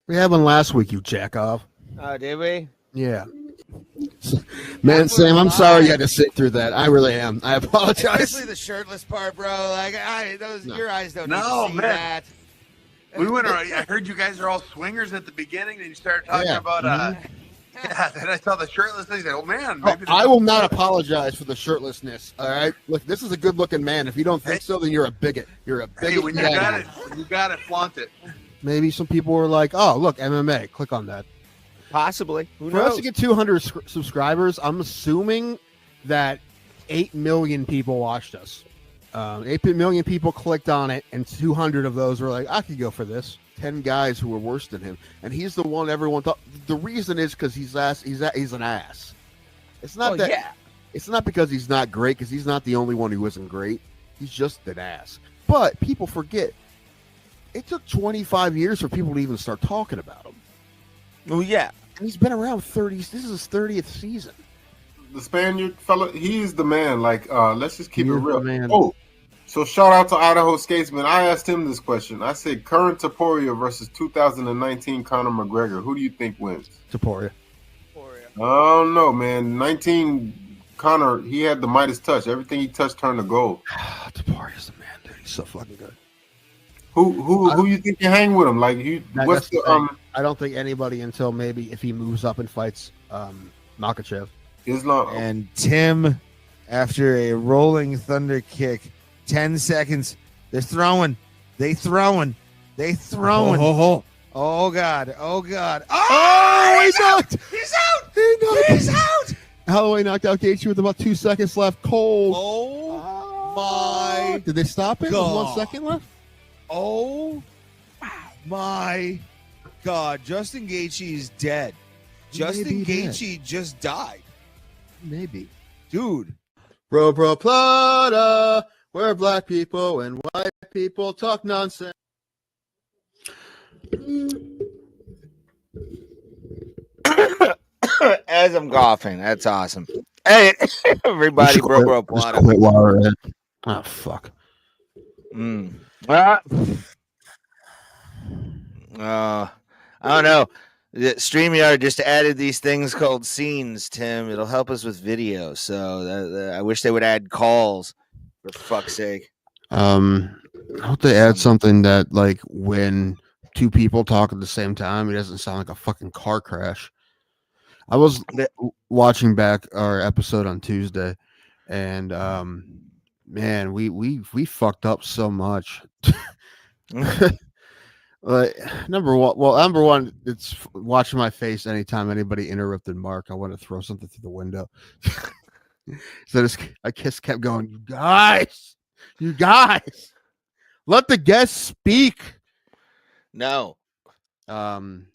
We had one last week, you jack off. Oh, did we? Yeah. Man, Sam, I'm sorry you had to sit through that. I really am. I apologize. Especially the shirtless part, bro. Like, your eyes don't need to see man. that. We went. I heard you guys are all swingers at the beginning, and you started talking about. Yeah, then I saw the shirtless thing. I said, "Oh man, maybe I will not apologize for the shirtlessness. All right, look, this is a good-looking man. If you don't think so, then you're a biget. You're a bigot. Hey, when you got it, flaunt it. Maybe some people were like, "Oh, look, MMA. Click on that." Possibly. Who For knows? us to get 200 subscribers, I'm assuming that 8 million people watched us. 8 million people clicked on it, and 200 of those were like, I could go for this. 10 guys who were worse than him. And he's the one everyone thought. The reason is because he's an ass. It's not It's not because he's not great, because he's not the only one who isn't great. He's just an ass. But people forget, it took 25 years for people to even start talking about him. Oh, yeah. And he's been around 30. This is his 30th season. The Spaniard fella, he's the man. Like, let's just keep it real. Man. Oh, so shout out to Idaho Skatesman. I asked him this question. I said, current Taporia versus 2019 Conor McGregor. Who do you think wins? Taporia. I don't know, man. 19 Conor, he had the Midas touch. Everything he touched turned to gold. Taporia's the man, dude. He's so fucking good. Who you think you hang with him? Like, what's the I don't think anybody until maybe if he moves up and fights Makachev. Islam and Tim, after a rolling thunder kick, 10 seconds. They're throwing. They throwing. Oh God. Oh God. Oh, he's knocked. He's out. He's out. Holloway knocked out Gaethje with about 2 seconds left. Cold. Oh my. Did they stop it? God. With 1 second left? Oh my God. Justin Gaethje is dead. Justin Gaethje just died. Maybe. Dude. Bro Plata, where black people and white people talk nonsense. As I'm coughing. That's awesome. Hey, everybody, Bro Plata. Quit while we're ahead. Oh, fuck. I don't know. StreamYard just added these things called scenes, Tim. It'll help us with video. So I wish they would add calls, for fuck's sake. I hope they add something that, like, when two people talk at the same time, it doesn't sound like a fucking car crash. I was watching back our episode on Tuesday, and man, we fucked up so much. Like, number one, it's watching my face anytime anybody interrupted Mark. I want to throw something through the window. So I just kept going, you guys, let the guests speak. No. And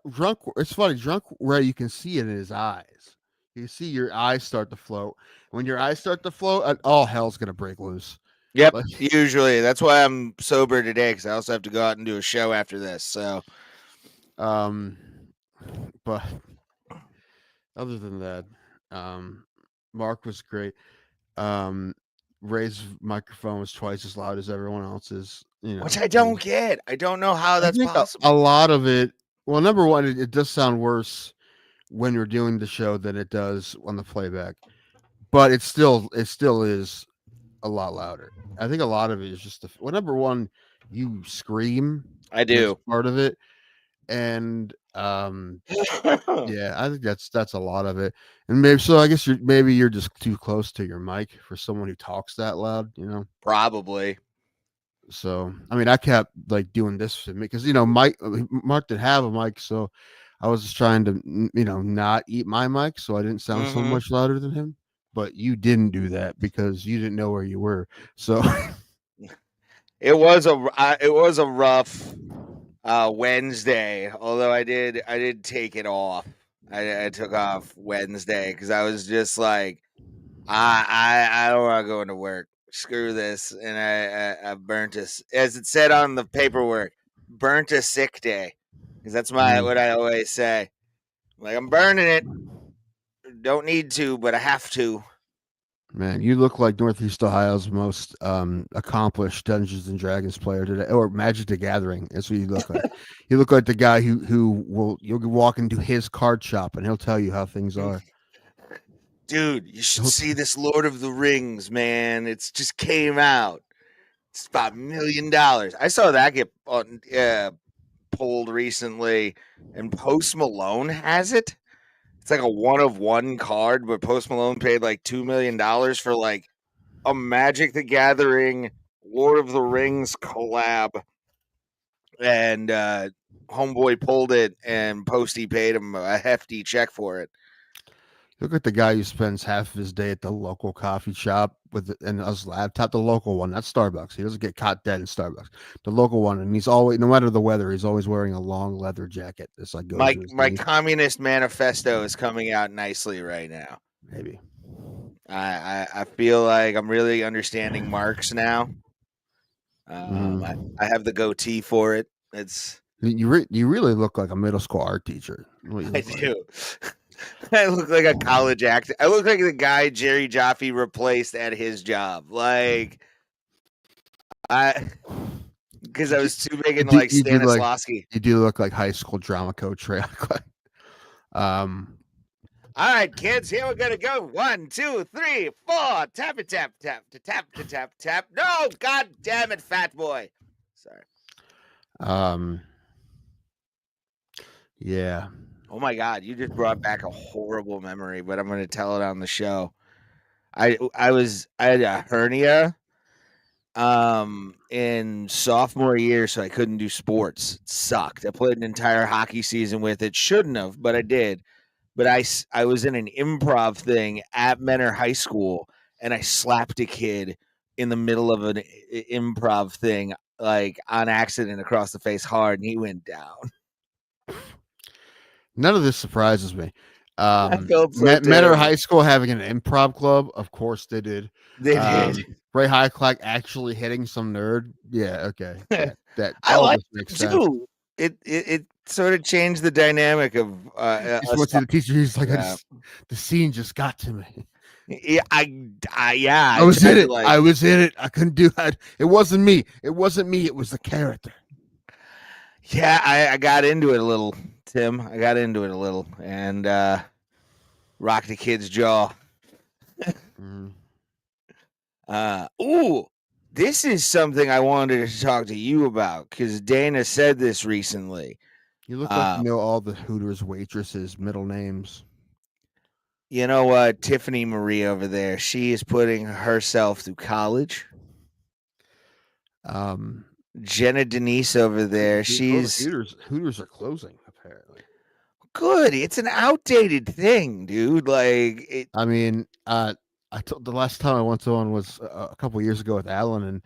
drunk. It's funny, drunk where you can see it in his eyes. You see your eyes start to float. When your eyes start to float, all hell's gonna break loose. Yep, usually. That's why I'm sober today, because I also have to go out and do a show after this. So, but other than that, Mark was great. Ray's microphone was twice as loud as everyone else's, which I don't get. I don't know how that's possible. A lot of it. Well, number one, it does sound worse when you're doing the show than it does on the playback, but it still is a lot louder. I think a lot of it is just number one, you scream. I do. Part of it. And yeah, I think that's a lot of it. And maybe so I guess you're just too close to your mic for someone who talks that loud, Probably. So I mean, I kept like doing this for me because Mark didn't have a mic, so I was just trying to not eat my mic so I didn't sound so much louder than him. But you didn't do that because you didn't know where you were. So it was a rough Wednesday. Although I did take it off. I took off Wednesday because I was just like, I don't want to go into work. Screw this, and I burnt as it said on the paperwork, burnt a sick day, because that's what I always say. Like, I'm burning it. Don't need to, but I have to. Man, you look like Northeast Ohio's most accomplished Dungeons and Dragons player today, or Magic the Gathering. That's what you look like. You look like the guy you'll walk into his card shop and he'll tell you how things are. Dude, you should see this Lord of the Rings, man. It's just came out. It's about $1 million. I saw that get pulled recently, and Post Malone has it. It's like a 1-of-1 card, but Post Malone paid like $2 million for like a Magic the Gathering Lord of the Rings collab, and homeboy pulled it, and Posty paid him a hefty check for it. Look at the guy who spends half of his day at the local coffee shop with his laptop, the local one, not Starbucks. He doesn't get caught dead in Starbucks. The local one, and he's always, no matter the weather, he's always wearing a long leather jacket. It's like goes to his My knees. Communist Manifesto is coming out nicely right now. Maybe. I feel like I'm really understanding Marx now. I have the goatee for it. It's you really look like a middle school art teacher. I do. I look like a college actor. I look like the guy Jerry Jaffe replaced at his job. Like because I was too big into like Stanislavski. You do look like high school drama coach, right? All right, kids, here we're gonna go. 1, 2, 3, 4. Tap it, tap, tap, to tap, to tap, tap. No, god damn it, fat boy. Sorry. Yeah. Oh my god, you just brought back a horrible memory, but I'm gonna tell it on the show. I had a hernia in sophomore year, so I couldn't do sports. It sucked. I played an entire hockey season with it. Shouldn't have, but I did. But I was in an improv thing at Menor High School, and I slapped a kid in the middle of an improv thing, like on accident across the face hard, and he went down. None of this surprises me. I felt so Menor High School having an improv club, of course they did. They did. Ray Highclack actually hitting some nerd. Yeah, okay. That I all like this makes it sense. too. It sort of changed the dynamic of Just went to the teacher. He's like, the scene just got to me. Yeah, I was in it. I was in it. I couldn't do that. It wasn't me. It wasn't me. It was the character. Yeah, I got into it a little, Tim. I got into it a little and rocked the kid's jaw. Ooh, this is something I wanted to talk to you about because Dana said this recently. You look like you know all the Hooters waitresses' middle names. You know what? Tiffany Marie over there, she is putting herself through college. Jenna Denise over there, she's Hooters are closing apparently. Good. It's an outdated thing, dude. Like I mean, I told the last time I went to one was a couple years ago with Alan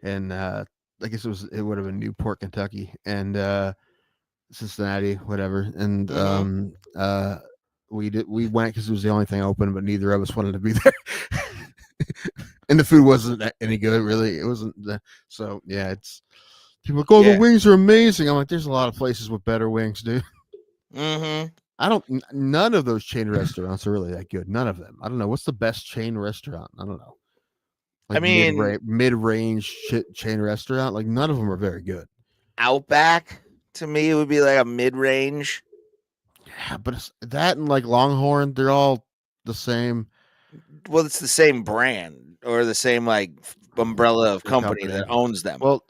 and I guess it would have been Newport, Kentucky, and Cincinnati, whatever, and we went because it was the only thing open, but neither of us wanted to be there. And the food wasn't any good, really. It wasn't. So yeah, it's people go. The wings are amazing. I'm like, there's a lot of places with better wings, dude. None of those chain restaurants are really that good. None of them. I don't know what's the best chain restaurant. I don't know. Like, I mean, mid-range chain restaurant. Like none of them are very good. Outback to me would be like a mid-range. Yeah, but it's that and like Longhorn, they're all the same. Well, it's the same brand or the same like umbrella of company that owns them. Well,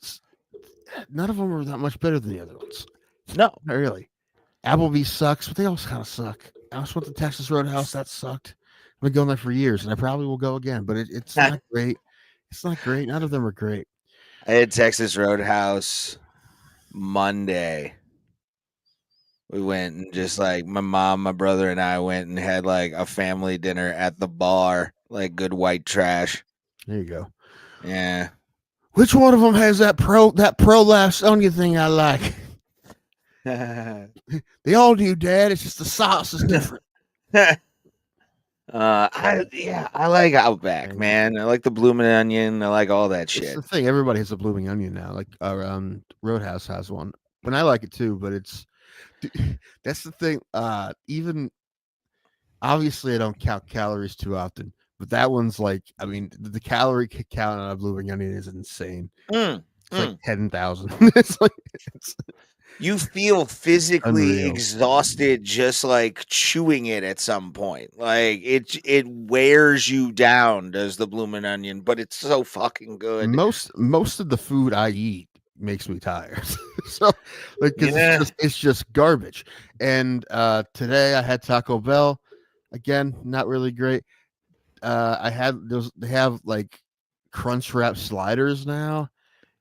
none of them are that much better than the other ones. No, not really. Applebee's sucks, but they all kind of suck. I also went to Texas Roadhouse. That sucked. I've been going there for years, and I probably will go again. But it's not great. It's not great. None of them are great. I had Texas Roadhouse Monday. We went and just like my mom, my brother, and I went and had like a family dinner at the bar, like good white trash. There you go. Yeah. Which one of them has that prolapse onion thing I like? They all do, Dad. It's just the sauce is different. I like Outback, man. I like the blooming onion. I like all that shit. It's the thing. Everybody has a blooming onion now. Like Roadhouse has one, and I like it too. But that's the thing. Even obviously, I don't count calories too often. But that one's like, I mean, the calorie count on a blue ring onion is insane. It's like 10,000. It's like you feel physically unreal. exhausted just like chewing it at some point. Like it wears you down, does the bloomin' onion, but it's so fucking good. Most of the food I eat makes me tired. So like, because it's just garbage. And today I had Taco Bell. Again, not really great. I had those. They have like crunch wrap sliders now.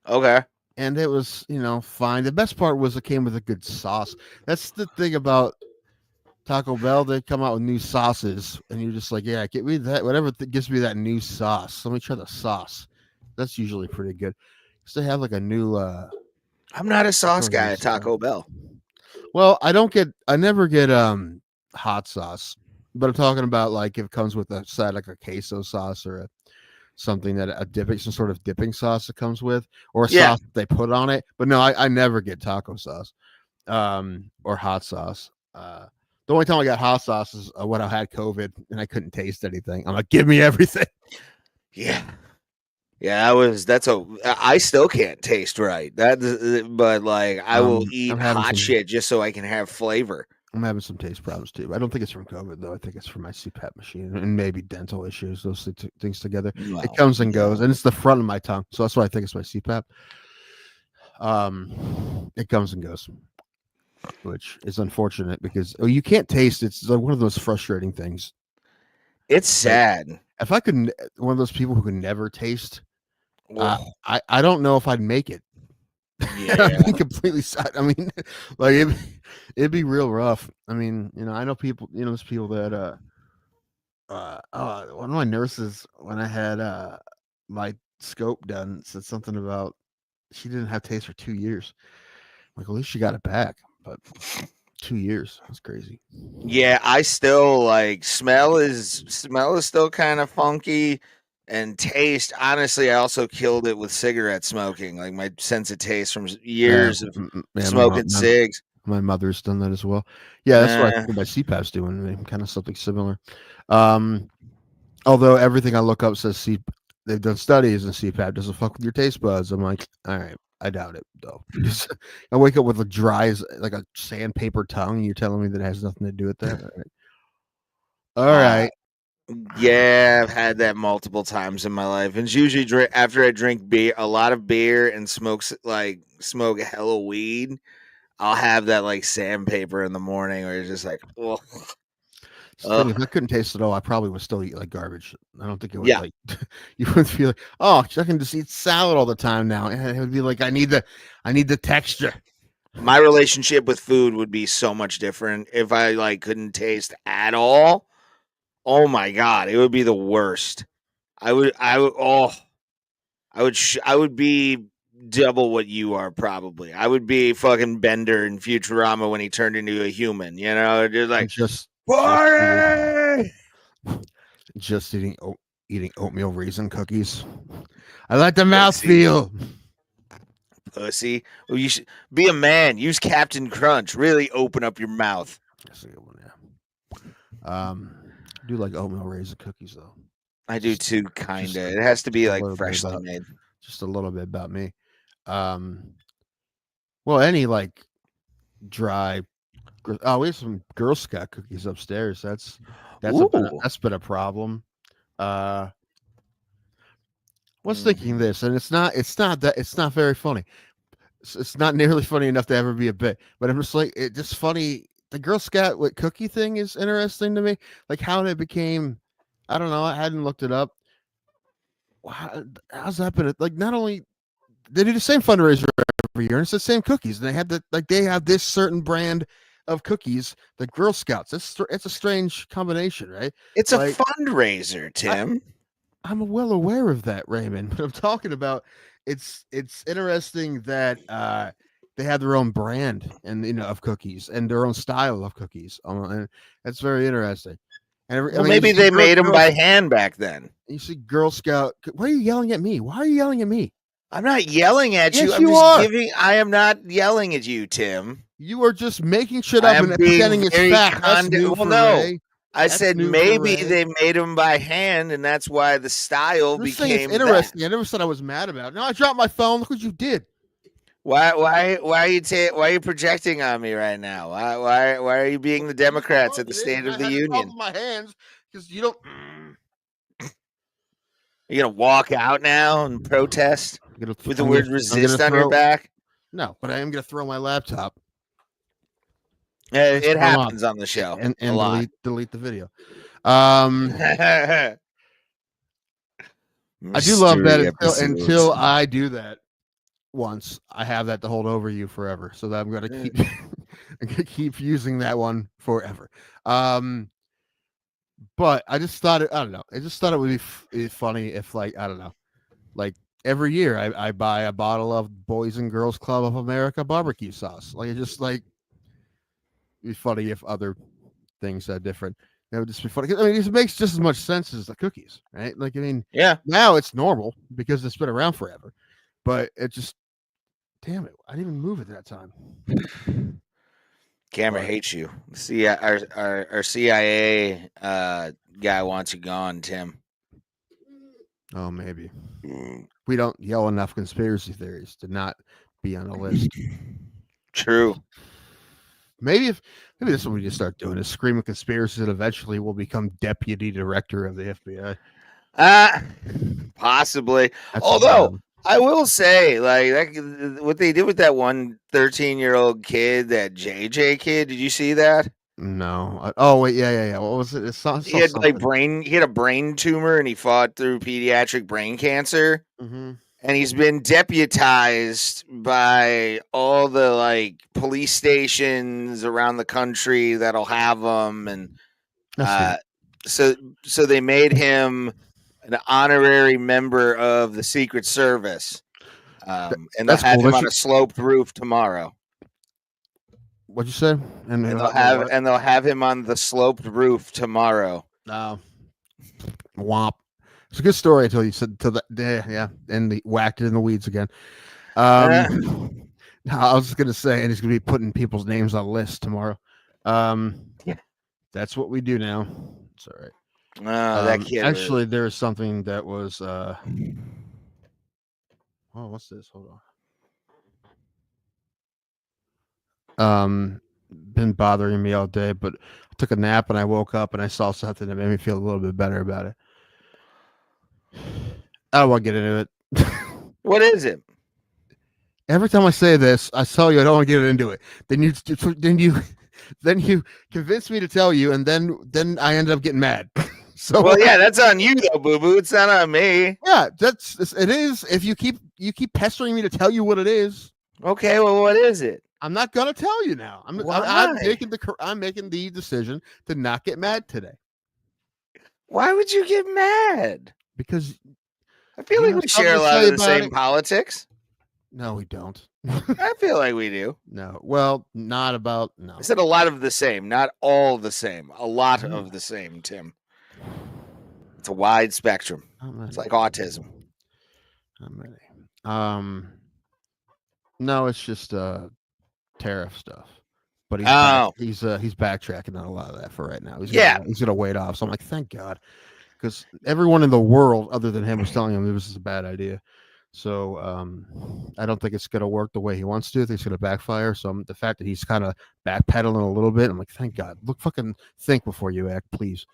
Okay. And it was, fine. The best part was it came with a good sauce. That's the thing about Taco Bell. They come out with new sauces, and you're just like, yeah, get me that. Whatever gives me that new sauce. Let me try the sauce. That's usually pretty good. Because they have like a new. I'm not a sauce guy at Taco Bell. Well, I never get hot sauce, but I'm talking about like if it comes with a side like a queso sauce or something that some sort of dipping sauce that comes with, or a sauce that they put on it. But no, I never get taco sauce, or hot sauce. The only time I got hot sauce is when I had COVID and I couldn't taste anything. I'm like, give me everything. Yeah. I still can't taste right. But like I will eat hot shit just so I can have flavor. I'm having some taste problems too. I don't think it's from COVID though. I think it's from my CPAP machine and maybe dental issues. Those things together. Well, it comes and goes, and it's the front of my tongue, so that's why I think it's my CPAP. It comes and goes, which is unfortunate because you can't taste. It's like one of those frustrating things. It's sad. Like, if I could, one of those people who can never taste, I don't know if I'd make it. Yeah, I'd be completely sad. I mean, like it'd be real rough. I mean, I know people. There's people that one of my nurses when I had my scope done said something about she didn't have taste for 2 years. I'm like, at least she got it back, but 2 years, that's crazy. Yeah, I still like smell is still kind of funky. And taste, honestly, I also killed it with cigarette smoking. Like my sense of taste from years of smoking cigs. My mother's done that as well. Yeah, that's what I think my CPAP's doing. Kind of something similar. Although everything I look up says they've done studies and CPAP doesn't fuck with your taste buds. I'm like, all right, I doubt it though. I wake up with a dry, like a sandpaper tongue. And you're telling me that it has nothing to do with that? All right. Yeah, I've had that multiple times in my life. And it's usually after I drink beer, a lot of beer, and smoke hella weed, I'll have that like sandpaper in the morning where it's just like, oh. If I couldn't taste it all, I probably would still eat like garbage. I don't think it would like you would feel like, oh, I can just eat salad all the time now. And it would be like I need the texture. My relationship with food would be so much different if I like couldn't taste at all. Oh my God, it would be the worst. I would be double what you are probably. I would be fucking Bender in Futurama when he turned into a human, just like just eating oatmeal raisin cookies. I like the mouthfeel. Pussy. Well, you should be a man. Use Captain Crunch. Really open up your mouth. That's a good one, yeah. I do like oatmeal raisin cookies though. I do too, kinda. It has to be like freshly made. Just a little bit about me. Well, any like dry. Oh, we have some Girl Scout cookies upstairs. That's been a problem. Was thinking this, and it's not very funny. It's not nearly funny enough to ever be a bit, but I'm just like, it's just funny. The Girl Scout with cookie thing is interesting to me. Like how it became, I don't know. I hadn't looked it up. How's that been? Like not only they do the same fundraiser every year, and it's the same cookies. And they have this certain brand of cookies, the Girl Scouts. It's a strange combination, right? It's a fundraiser, Tim. I'm well aware of that, Raymond. But I'm talking about it's interesting that they have their own brand and of cookies and their own style of cookies. And that's very interesting. And maybe they made them by hand back then. You see Girl Scout. Why are you yelling at me? Why are you yelling at me? I'm not yelling at you. I am not yelling at you, Tim. You are just making shit up and pretending it's fact. No. I That's said new maybe for Ray. they made them by hand, and that's why the style I'm just saying became it's interesting. I never said I was mad about it. No, I dropped my phone. Look what you did. Why are you projecting on me right now? Why are you being the Democrats at the State of the Union? My hands because you don't. You're gonna walk out now and protest with the word resist on your back? No, but I am gonna throw my laptop. It happens on the show and a lot. delete the video. I do love that until I do that once. I have that to hold over you forever, so that I'm gonna keep I'm gonna keep using that one forever. But I just thought I don't know. I just thought it would be funny if, like, I don't know, like every year I buy a bottle of Boys and Girls Club of America barbecue sauce. Like, it just like be funny if other things are different. That would just be funny. I mean, it makes just as much sense as the cookies, right? Like, I mean, yeah. Now it's normal because it's been around forever, but it just, damn it, I didn't even move at that time. Camera hates you. See, our CIA guy wants you gone, Tim. Oh, maybe we don't yell enough conspiracy theories to not be on the list. True. Maybe this is what we just start doing: is screaming conspiracies, and eventually we'll become deputy director of the FBI. Possibly. Although I will say, like, what they did with that one 13-year-old kid, that JJ kid, did you see that? No. Oh wait, yeah. What was it? He had he had a brain tumor, and he fought through pediatric brain cancer. Mm-hmm. And he's been deputized by all the, like, police stations around the country that'll have him, and so they made him an honorary member of the Secret Service, and they'll have him on a sloped roof tomorrow. What'd you say? And they'll have him on the sloped roof tomorrow. No, womp. It's a good story until you said and they whacked it in the weeds again. I was just gonna say, and he's gonna be putting people's names on lists tomorrow. That's what we do now. It's all right. That kid. Actually, there's something that was. What's this? Hold on. Been bothering me all day, but I took a nap and I woke up and I saw something that made me feel a little bit better about it. I don't want to get into it. What is it? Every time I say this, I tell you I don't want to get into it. Then you convince me to tell you, and then I ended up getting mad. So, well, yeah, that's on you though, boo boo. It's not on me. Yeah, it is. If you keep pestering me to tell you what it is. Okay, well, what is it? I'm not gonna tell you now. I'm making the decision to not get mad today. Why would you get mad? Because I feel like we share a lot of the same politics. No, we don't. I feel like we do. No. Well, not about no. I said a lot of the same, not all the same. A lot of the same, Tim. It's a wide spectrum. It's like autism. Not many. No, it's just tariff stuff. But he's backtracking on a lot of that for right now. He's gonna wait off. So I'm like, thank God, because everyone in the world other than him was telling him this is a bad idea. So I don't think it's gonna work the way he wants to. I think it's gonna backfire. So the fact that he's kind of backpedaling a little bit, I'm like, thank God. Think before you act, please.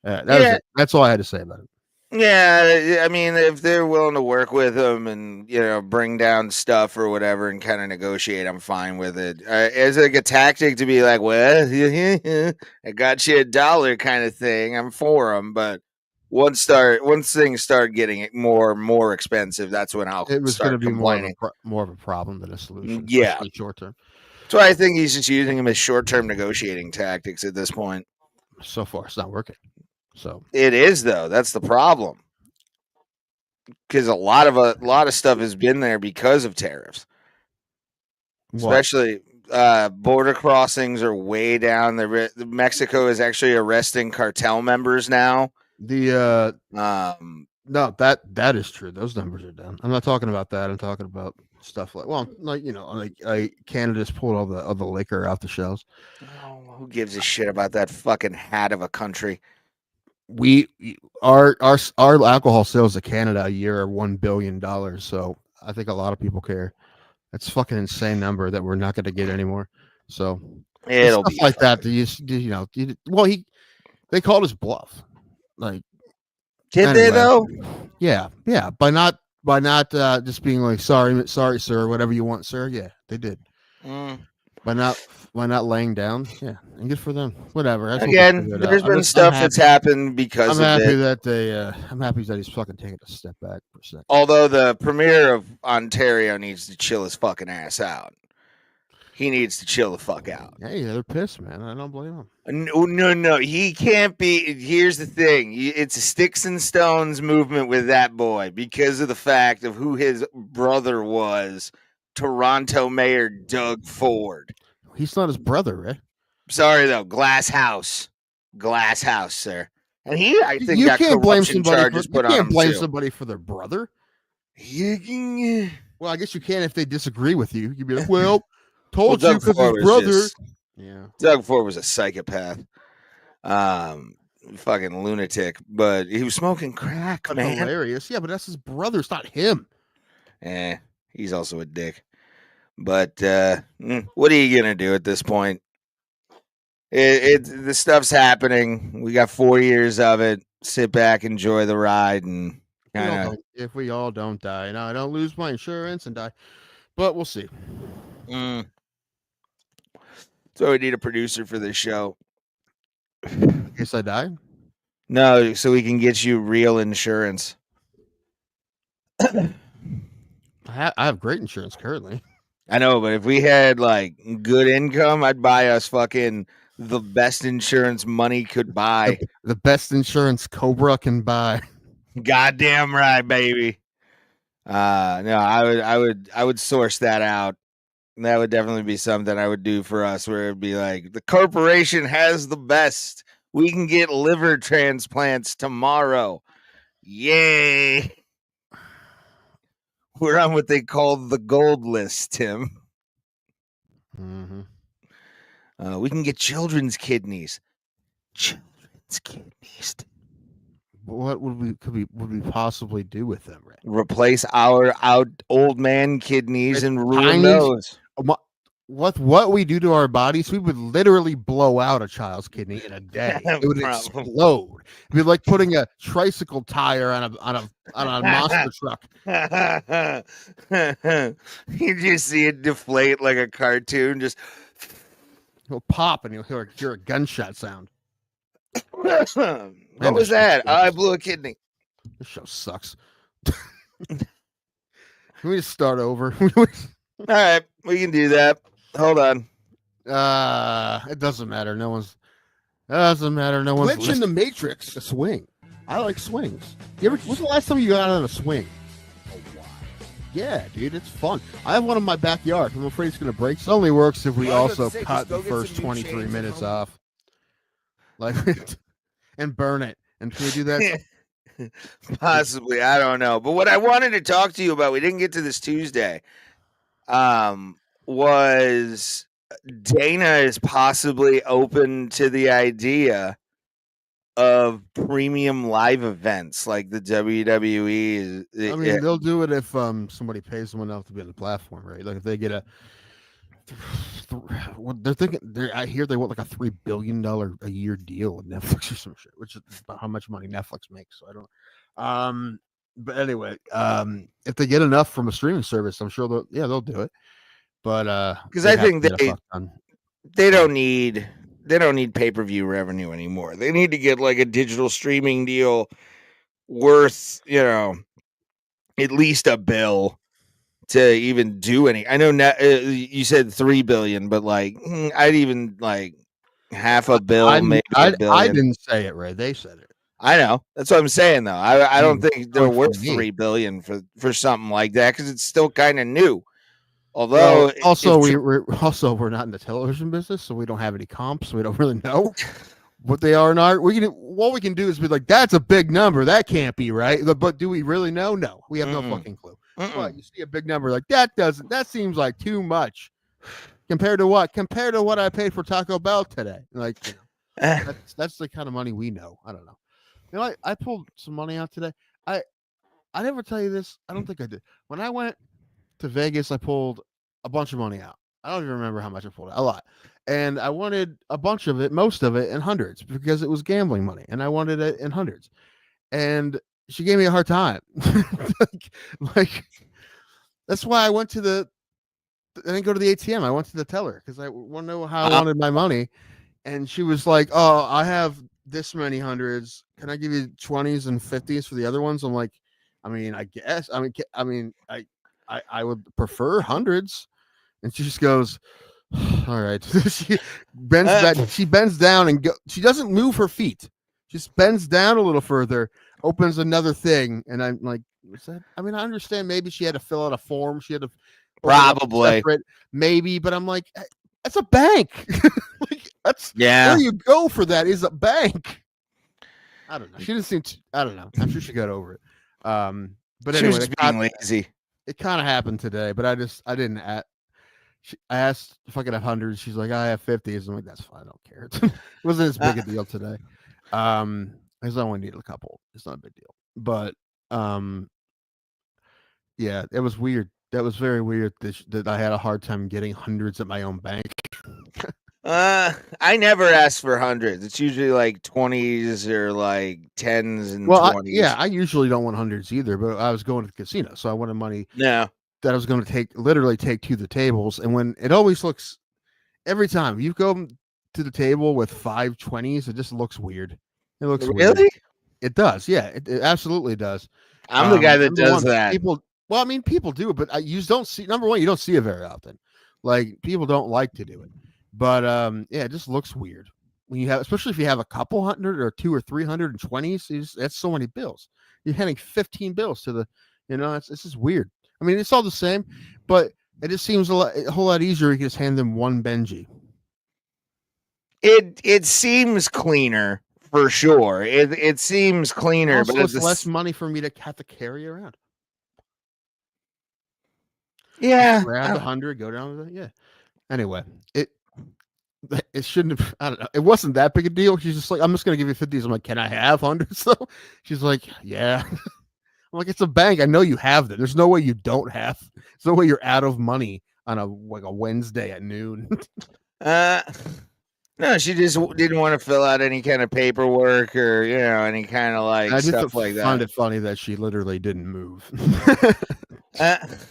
That's all I had to say about it. Yeah, I mean, if they're willing to work with him and, bring down stuff or whatever and kind of negotiate, I'm fine with it. As like a tactic to be like, well, I got you $1 kind of thing, I'm for them. But once things start getting more expensive, that's when I'll start complaining. More of a problem than a solution. Yeah, short term. So I think he's just using them as short-term negotiating tactics at this point. So far, it's not working. So it is, though. That's the problem, because a lot of stuff has been there because of tariffs. Especially border crossings are way down. Mexico is actually arresting cartel members now. No, that is true. Those numbers are down. I'm not talking about that. I'm talking about stuff like Canada's pulled all the liquor out the shelves. Oh, who gives a shit about that fucking hat of a country? Our alcohol sales to Canada a year are $1 billion. So I think a lot of people care. That's a fucking insane number that we're not going to get anymore. So It'll stuff be like that. fine. They called his bluff. Like, Did anyway, they though? Yeah. By not just being like, sorry, sir, whatever you want, sir. Yeah, they did. By not laying down. Yeah, and good for them. Whatever. Again, there's been stuff that's happened because I'm of happy it. that they. I'm happy that he's fucking taking a step back for a second. Although the premier of Ontario needs to chill his fucking ass out. He needs to chill the fuck out. Hey, they're pissed, man. I don't blame them. No. He can't be. Here's the thing. It's a sticks and stones movement with that boy because of the fact of who his brother was, Toronto Mayor Doug Ford. He's not his brother, right? Sorry, though. Glass House, sir. And I think, you got can't blame corruption somebody. charges put on him, blame too. somebody for their brother. Yeah. Well, I guess you can if they disagree with you. You'd be like, well, told you because his brother. Yeah. Doug Ford was a psychopath. Fucking lunatic, but he was smoking crack, That's man. hilarious. Yeah, but that's his brother. It's not him. He's also a dick. But what are you gonna do at this point? The stuff's happening. We got 4 years of it. Sit back, enjoy the ride, and if we all don't die. Now I don't lose my insurance and die, but we'll see. So we need a producer for this show. In case I die? No, so we can get you real insurance. I have great insurance currently. I know, but if we had like good income, I'd buy us fucking the best insurance money could buy. The best insurance Cobra can buy. Goddamn right, baby. No, I would source that out. That would definitely be something I would do for us, where it'd be like the corporation has the best. We can get liver transplants tomorrow. Yay. We're on what they call the gold list, Tim. Mm-hmm. We can get children's kidneys. What would we possibly do with them, Ray? Replace our old man kidneys and ruin those. What we do to our bodies, we would literally blow out a child's kidney in a day. It would explode. It'd be like putting a tricycle tire on a monster truck. You just see it deflate like a cartoon. Just he'll pop and you'll hear a gunshot sound. What was that? I blew a kidney. This show sucks. Can we just start over? All right, we can do that. Hold on. It doesn't matter. No one's glitch in the Matrix. A swing. I like swings. When's the last time you got on a swing? A while. Yeah, dude, it's fun. I have one in my backyard. I'm afraid it's gonna break. It only works if we also cut the first 23 minutes off. Like and burn it. And can we do that? Possibly, I don't know. But what I wanted to talk to you about, we didn't get to this Tuesday. Was Dana is possibly open to the idea of premium live events like the WWE. I mean, they'll do it if somebody pays someone enough to be on the platform, right? Like if they get they're thinking. I hear they want like a $3 billion a year deal with Netflix or some shit, which is about how much money Netflix makes. So I don't. But anyway, if they get enough from a streaming service, I'm sure they'll do it. But because I think they don't need pay-per-view revenue anymore. They need to get like a digital streaming deal worth, at least $1 billion to even do any. I know you said $3 billion, but like I'd even like $500 million, maybe $1 billion. I didn't say it, Ray. They said it. I know. That's what I'm saying, though. I don't think they're worth $3 billion for something like that because it's still kind of new. Although, we're not in the television business, so we don't have any comps. So we don't really know what they are and aren't. What we can do is be like, that's a big number. That can't be right. But do we really know? No, we have no fucking clue. What, you see a big number like that seems like too much compared to what? Compared to what I paid for Taco Bell today. Like, that's the kind of money we know. I don't know. You know, I pulled some money out today. I never tell you this. I don't think I did. When I went to Vegas, I pulled a bunch of money out. I don't even remember how much I pulled out. A lot. And I wanted a bunch of it, most of it in hundreds, because it was gambling money, and I wanted it in hundreds. And she gave me a hard time. like that's why I didn't go to the ATM. I went to the teller because I want to know how I wanted my money. And she was like, "Oh, I have this many hundreds. Can I give you 20s and 50s for the other ones?" I'm like, I mean, I guess. I would prefer hundreds. And she just goes, "All right." She bends back. She bends down and she doesn't move her feet. She just bends down a little further, opens another thing, and I'm like, "What's that?" I mean, I understand maybe she had to fill out a form. She had to probably maybe, but I'm like, that's a bank. Like, that's where you go for that is a bank. I don't know. She didn't seem. I don't know. I'm sure she got over it. But she anyway, was being lazy. It kind of happened today, but I didn't. I asked if I could have hundreds. She's like, I have 50s. I'm like, that's fine. I don't care. It wasn't as big a deal today. Because I only needed a couple. It's not a big deal. But yeah, it was weird. That was very weird that I had a hard time getting hundreds at my own bank. I never ask for hundreds. It's usually like 20s or like 10s and 20s. I usually don't want hundreds either, but I was going to the casino, so I wanted money that I was going to literally take to the tables. And when it always looks, every time you go to the table with 5 20s, it just looks weird. It looks really weird. It does. Yeah, it absolutely does. I'm the guy that does that. People do it, but you don't see. Number one, you don't see it very often. Like, people don't like to do it. But yeah, it just looks weird when you have, especially if you have a couple hundred or 200 or 320s. That's so many bills. You're handing 15 bills to the, it's just weird. I mean, it's all the same, but it just seems a whole lot easier. You can just hand them one Benji. It seems cleaner for sure. It seems cleaner, also, but it's less money for me to have to carry around. Yeah, grab the 100, go down with it. Yeah. Anyway, it shouldn't have. I don't know. It wasn't that big a deal. She's just like, I'm just gonna give you 50s. I'm like, can I have hundreds though? She's like, yeah. I'm like, it's a bank. I know you have them. There's no way you don't have. There's no way you're out of money on a Wednesday at noon. No, she just didn't want to fill out any kind of paperwork or any kind of stuff like that. I find it funny that she literally didn't move.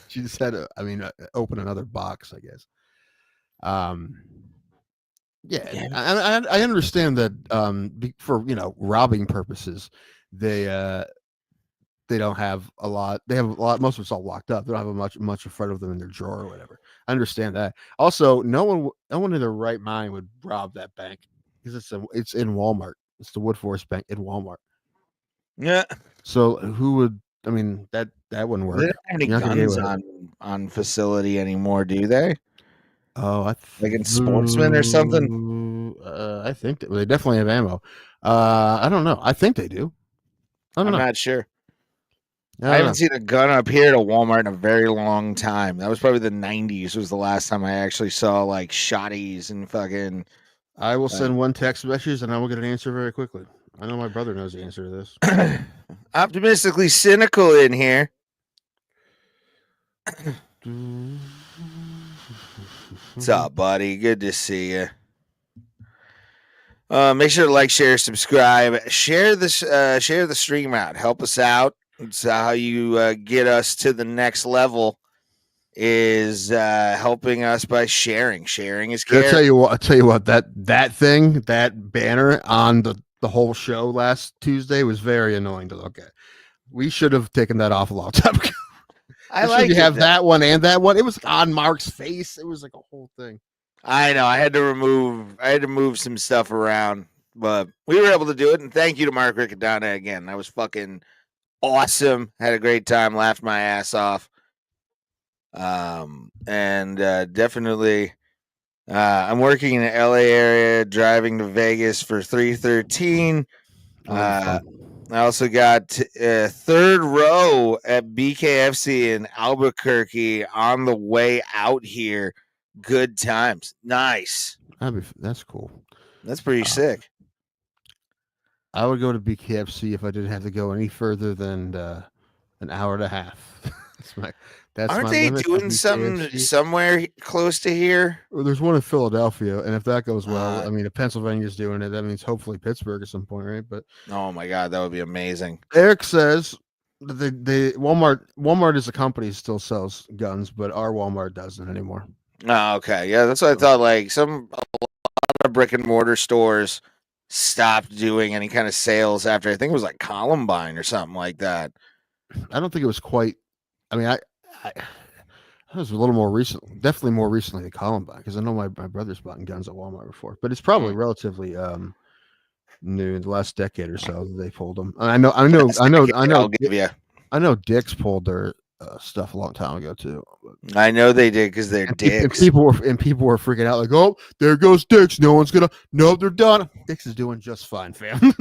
She just had to, open another box, I guess. Yeah. I understand that for robbing purposes, they don't have a lot. They have a lot. Most of it's all locked up. They don't have much in front of them in their drawer or whatever. I understand that. Also, no one in their right mind would rob that bank because it's in Walmart. It's the Woodforest Bank in Walmart. Yeah. So who would? I mean, that wouldn't work. They don't have any guns on facility anymore, do they? Oh, like in Sportsman or something. I think they definitely have ammo. I don't know. I think they do. I'm not sure. I haven't seen a gun up here at a Walmart in a very long time. That was probably the 90s was the last time I actually saw shotties and fucking. I will send one text message and I will get an answer very quickly. I know my brother knows the answer to this. Optimistically cynical in here. What's up, buddy? Good to see you. Make sure to like, share, subscribe, share the stream out. Help us out. It's how you get us to the next level. Is helping us by sharing. Sharing is caring. I'll tell you what. That thing, that banner on the whole show last Tuesday was very annoying to look at. We should have taken that off a long time ago. I like you have that one and that one. It was on Mark's face. It was like a whole thing. I know. I had to move some stuff around, but we were able to do it. And thank you to Mark Riccadonna again. That was fucking awesome. Had a great time. Laughed my ass off. And definitely, I'm working in the LA area, driving to Vegas for 313. I also got third row at BKFC in Albuquerque on the way out here. Good times. Nice. That's cool. That's pretty sick. I would go to BKFC if I didn't have to go any further than an hour and a half. Aren't my they limit doing of something BKFC. somewhere close to here? Well, there's one in Philadelphia, and if that goes well, I mean, if Pennsylvania's doing it, that means hopefully Pittsburgh at some point, right? But oh my god, that would be amazing. Eric says the Walmart as a company still sells guns, but our Walmart doesn't anymore. Oh, okay, yeah, that's what I thought. Like a lot of brick and mortar stores stopped doing any kind of sales after I think it was like Columbine or something like that. I don't think it was quite. I mean, I was a little more recent, definitely more recently than Columbine, because I know my brother's bought guns at Walmart before, but it's probably relatively new in the last decade or so that they pulled them. I know. I'll give you. I know Dick's pulled their stuff a long time ago too. I know they did because they're dicks. People were freaking out like, "Oh, there goes Dick's. No one's gonna. No, they're done. Dick's is doing just fine, fam."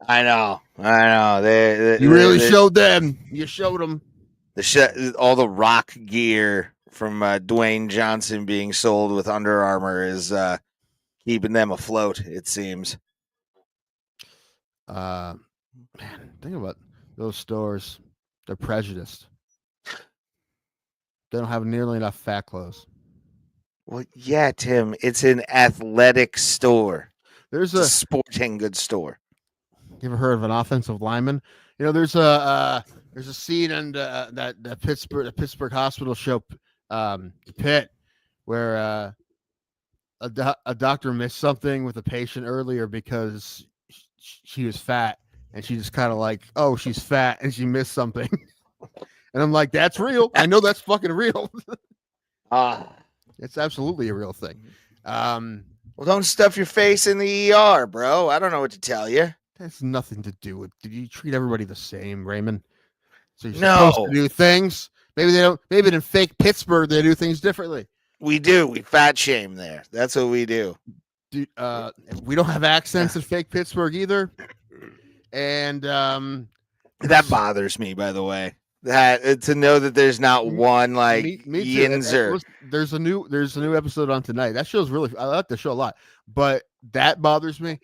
I know. You really showed them. You showed them. All the rock gear from Dwayne Johnson being sold with Under Armour is keeping them afloat, it seems. Man, think about those stores. They're prejudiced. They don't have nearly enough fat clothes. Well, yeah, Tim, it's an athletic store. There's a sporting goods store. You ever heard of an offensive lineman? You know, there's a scene in that Pittsburgh hospital show, Pitt, where a doctor missed something with a patient earlier because she was fat, and she just kind of like, oh, she's fat and she missed something. And I'm like, that's real. I know that's fucking real. It's absolutely a real thing. Well, don't stuff your face in the ER, bro. I don't know what to tell you. That's nothing to do with. Did you treat everybody the same, Raymond? So you're supposed to do things. Maybe they don't. Maybe in fake Pittsburgh they do things differently. We do. We fat shame there. That's what we do. Dude, we don't have accents in fake Pittsburgh either. And that bothers me, by the way. That to know that there's not one like Yinzer. There's a new episode on tonight. That show's really. I like the show a lot, but that bothers me.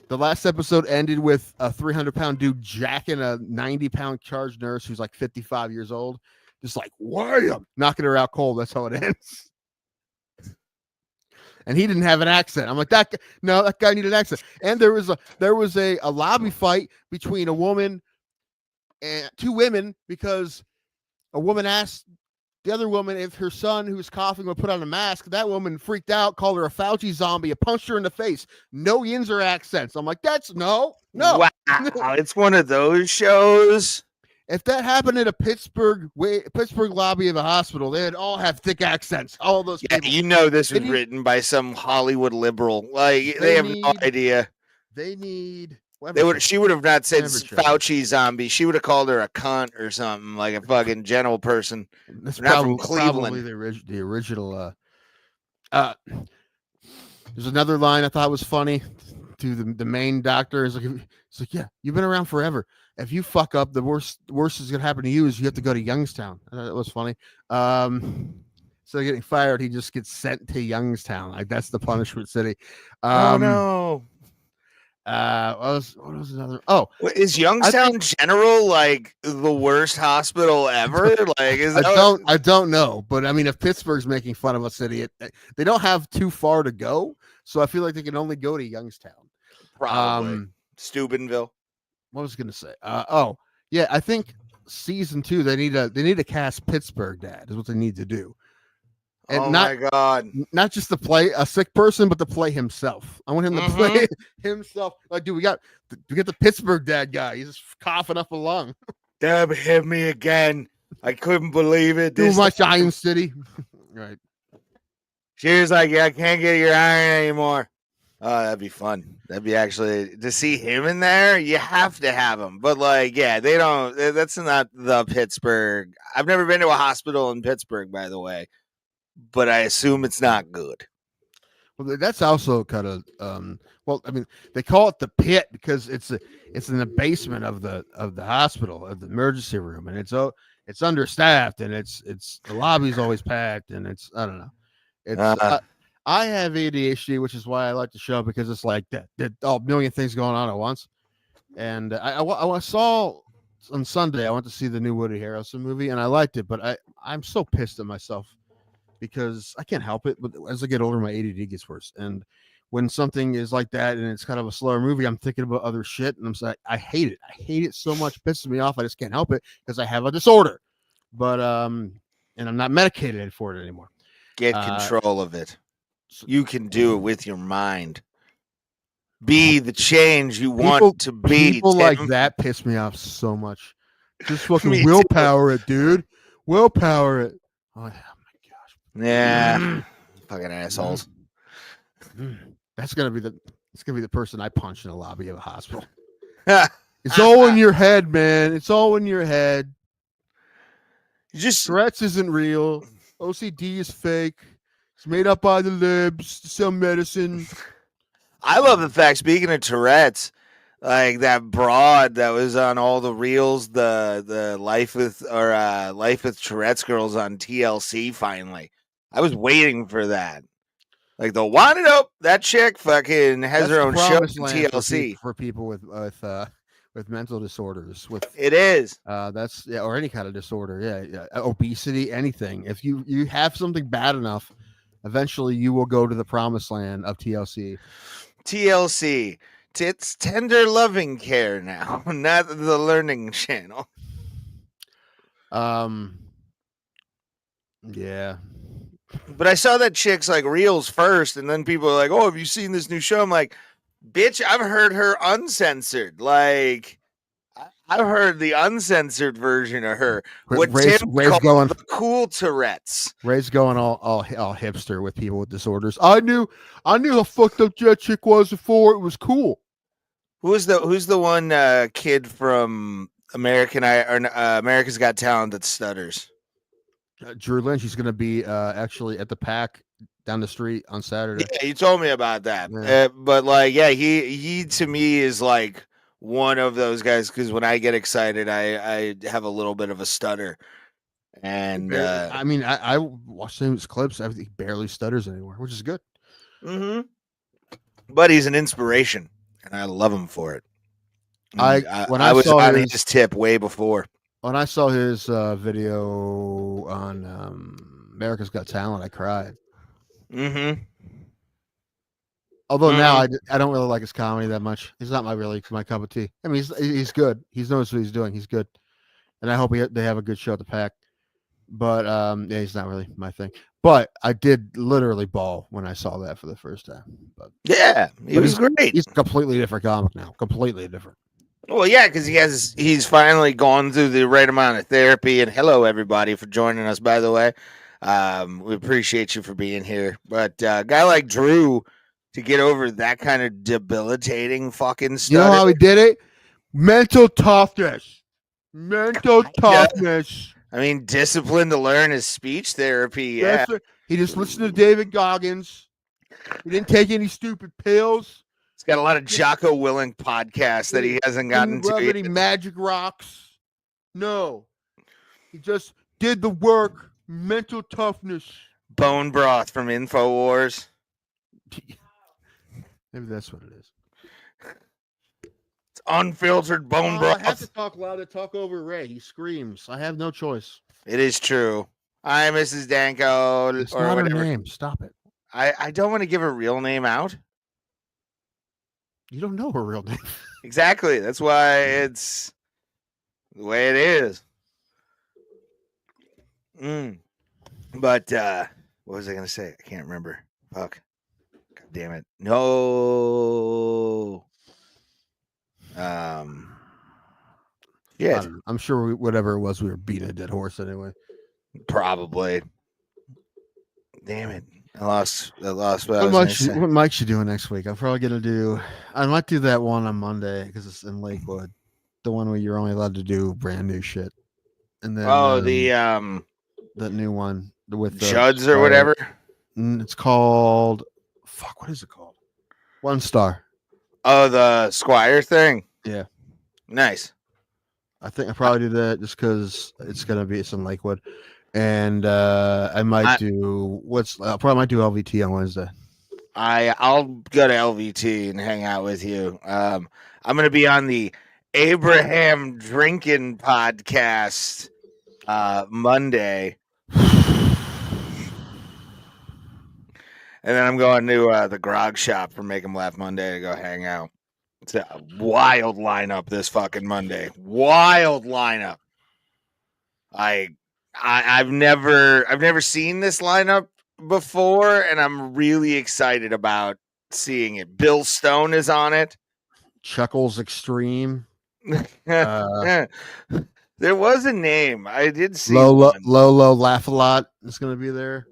The last episode ended with a 300-pound dude jacking a 90-pound charge nurse who's like 55 years old, just like wham, knocking her out cold. That's how it ends. And he didn't have an accent. I'm like, that guy needed an accent. And there was a lobby fight between a woman and two women because a woman asked the other woman if her son who was coughing would put on a mask. That woman freaked out, called her a Fauci zombie, punched her in the face. No Yinzer accents. I'm like, that's no. Wow, it's one of those shows. If that happened in a Pittsburgh lobby of a hospital, they'd all have thick accents. All those people. You know this was written by some Hollywood liberal. Like they have no idea. They need. She would have not said Fauci zombie. She would have called her a cunt or something, like a fucking general person. That's from Cleveland. Probably the original. There's another line I thought was funny to the main doctor. It's like, yeah, you've been around forever. If you fuck up, the worst is gonna happen to you is you have to go to Youngstown. I thought that was funny. So getting fired, he just gets sent to Youngstown. Like that's the punishment city. Oh no. What was another? Oh, is Youngstown General like the worst hospital ever? Like, I don't know, but I mean, if Pittsburgh's making fun of a city, they don't have too far to go, so I feel like they can only go to Youngstown. Probably Steubenville. What was I gonna say? Yeah, I think season 2 they need to cast Pittsburgh Dad is what they need to do. And my God. Not just to play a sick person, but to play himself. I want him to play himself. Like, dude, we get the Pittsburgh Dad guy. He's just coughing up a lung. Deb hit me again. I couldn't believe it. Too much Iron City. Right. She was like, yeah, I can't get your iron anymore. Oh, that'd be fun. That'd be actually to see him in there. You have to have him. But like, yeah, they don't. That's not the Pittsburgh. I've never been to a hospital in Pittsburgh, by the way. But I assume it's not good. Well, that's also kind of well, I mean, they call it the pit because it's in the basement of the hospital, of the emergency room, and it's understaffed, and it's the lobby's always packed, and it's I don't know. It's I have ADHD, which is why I like the show, because it's like that a million things going on at once. And I saw on Sunday, I went to see the new Woody Harrelson movie, and I liked it, but I'm so pissed at myself because I can't help it. But as I get older, my ADD gets worse. And when something is like that and it's kind of a slower movie, I'm thinking about other shit, and I'm like, I hate it. I hate it so much. It pisses me off. I just can't help it because I have a disorder. But and I'm not medicated for it anymore. Get control of it. You can do it with your mind. Be the change you want to be. People Tim. like that piss me off so much. Just fucking willpower it, dude. Willpower it. Oh my gosh. Yeah. Fucking assholes. That's gonna be the person I punch in the lobby of a hospital. It's all in your head, man. It's all in your head. Tourette's isn't real. OCD is fake. It's made up by the libs to sell medicine. I love the fact, speaking of Tourette's, like that broad that was on all the reels, the Life with Tourette's girls on TLC. Finally, I was waiting for that. Like the wanted up, that chick fucking has her own show on TLC for people with mental disorders. It is that's or any kind of disorder. Yeah, obesity, anything. If you have something bad enough, eventually you will go to the promised land of TLC. TLC. It's tender loving care now, not the learning channel. Yeah. But I saw that chick's like reels first, and then people are like, "Oh, have you seen this new show?" I'm like, "Bitch, I've heard her uncensored. Like, I've heard the uncensored version of her. What Ray's going the cool Tourette's. Ray's going all hipster with people with disorders. I knew how fucked up that chick was before it was cool. Who's the one kid from America's Got Talent that stutters? Drew Lynch. He's going to be actually at the PAC down the street on Saturday. Yeah, you told me about that. Yeah. But like, yeah, he to me is like one of those guys, because when I get excited, I have a little bit of a stutter. And I mean, I watched his clips. I think he barely stutters anymore, which is good. Mm-hmm. But he's an inspiration, and I love him for it. I was on his tip way before. When I saw his video on America's Got Talent, I cried. Mm-hmm. Although now I don't really like his comedy that much. He's not my cup of tea. I mean, he's good. He knows what he's doing. He's good, and I hope they have a good show at the PAC. But yeah, he's not really my thing. But I did literally bawl when I saw that for the first time. But yeah, he was great. He's a completely different comic now. Completely different. Well, yeah, because he's finally gone through the right amount of therapy. And hello, everybody, for joining us. By the way, we appreciate you for being here. But a guy like Drew, to get over that kind of debilitating fucking stuff. You know how he did it? Mental toughness. Mental toughness. I mean, discipline to learn his speech therapy. Yeah. He just listened to David Goggins. He didn't take any stupid pills. He's got a lot of Jocko Willink podcasts that he hasn't gotten to. Any magic rocks? No. He just did the work. Mental toughness. Bone broth from InfoWars. Maybe that's what it is. It's unfiltered bone broth. I have to talk loud to talk over Ray. He screams. I have no choice. It is true. Hi, Mrs. Danko. It's or not whatever. Her name. Stop it. I don't want to give her real name out. You don't know her real name. Exactly. That's why it's the way it is. But what was I going to say? I can't remember. Fuck. God damn it. No. Yeah. I'm sure whatever it was, we were beating a dead horse anyway. Probably. Damn it. I lost what Mike should do next week. I'm probably gonna I might do that one on Monday because it's in Lakewood, the one where you're only allowed to do brand new shit. And then that new one with Judd's or whatever. It's called fuck, what is it called? One Star. Oh, the Squire thing. Yeah. Nice. I think I probably do that just because it's gonna be some Lakewood, and I might do I probably might do LVT on Wednesday. I'll go to LVT and hang out with you. I'm gonna be on the Abraham Drinking podcast Monday, and then I'm going to the Grog Shop for Make 'em Laugh Monday to go hang out. It's a wild lineup this fucking Monday. Wild lineup. I've never seen this lineup before, and I'm really excited about seeing it. Bill Stone is on it. Chuckles Extreme. There was a name. I did see Lolo Laugh a Lot is going to be there.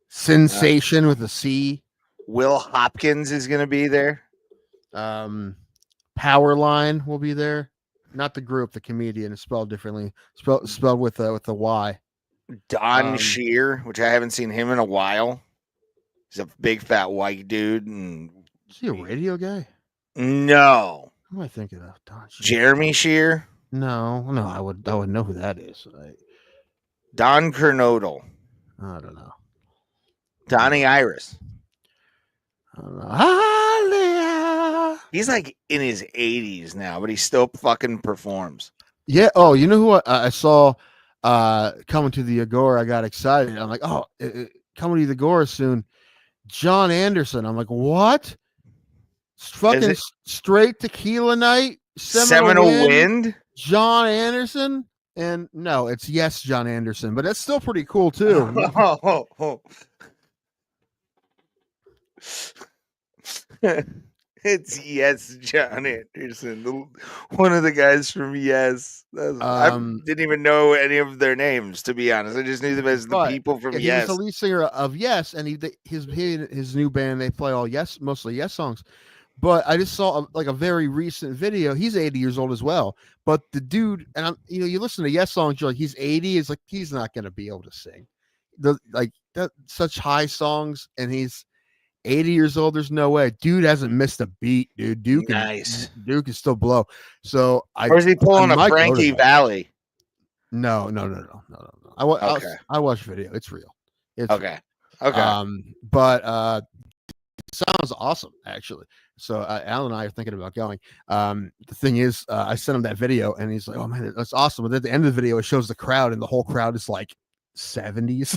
Sensation with a C. Will Hopkins is going to be there. Powerline will be there. Not the group, the comedian. It's spelled differently. Spelled with a Y. Don Shear, which I haven't seen him in a while. He's a big fat white dude. And is he a radio guy? No. Who am I thinking of? Don Shear. Jeremy Shear? No, I would know who that is. Don Kernodle. I don't know. Donnie Iris. I don't know. He's like in his 80s now, but he still fucking performs. Yeah. Oh, you know who I saw coming to the Agora? I got excited. I'm like, oh, coming to the Agora soon. John Anderson. I'm like, what? Fucking straight tequila night. Seminole Wind. John Anderson. And no, it's Yes, John Anderson, but that's still pretty cool too. It's Yes, John Anderson, one of the guys from Yes. I didn't even know any of their names, to be honest. I just knew them as the people from Yes. He was the lead singer of Yes, and his new band, they play all Yes, mostly Yes songs. But I just saw a very recent video. He's 80 years old as well. But the dude, and you listen to Yes songs, you're like, he's 80. It's like he's not going to be able to sing such high songs, and he's 80 years old. There's no way. Dude hasn't missed a beat, dude. Duke can still blow. So or is he pulling a Frankie Valli? No. I watched video. It's real. It's okay. Real. Okay. But sounds awesome, actually. So Alan and I are thinking about going. The thing is, I sent him that video, and he's like, "Oh man, that's awesome!" But at the end of the video, it shows the crowd, and the whole crowd is like 70s.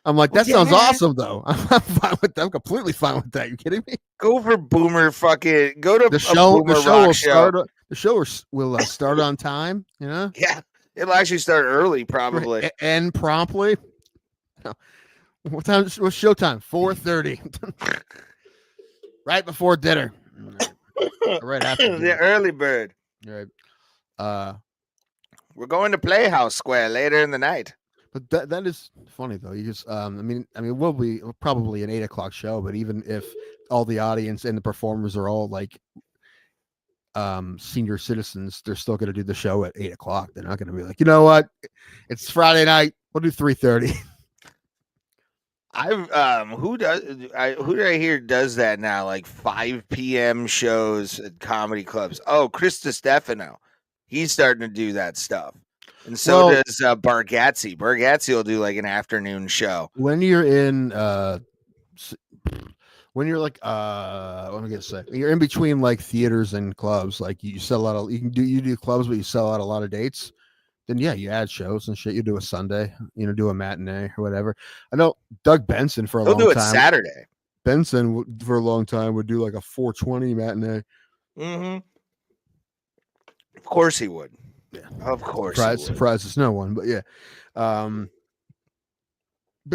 I'm like, that sounds awesome, though. I'm fine with that. I'm completely fine with that. You kidding me? Go for Boomer. Fucking go to the show. The show will start on time. You know? Yeah, it'll actually start early, probably, and promptly. What time? What's showtime? 4:30. Right before dinner. Right after dinner. The early bird. Right. We're going to Playhouse Square later in the night. But that is funny though. You just I mean we'll be probably an 8:00 show, but even if all the audience and the performers are all like senior citizens, they're still gonna do the show at 8:00. They're not gonna be like, you know what? It's Friday night, we'll do 3:30. Who did I hear does that now? Like 5 p.m. shows at comedy clubs. Oh, Chris DiStefano. He's starting to do that stuff. And so does Bargatze. Bargatze will do like an afternoon show. When you're in what am I gonna say? You're in between like theaters and clubs, like you sell out you do clubs, but you sell out a lot of dates. Then yeah, you add shows and shit. You do a Sunday, do a matinee or whatever. I know Doug Benson for a long time. He'll do it Saturday. Benson for a long time would do like a 4:20 matinee. Mm-hmm. Of course he would. Yeah, of course. Surprises no one, but yeah. But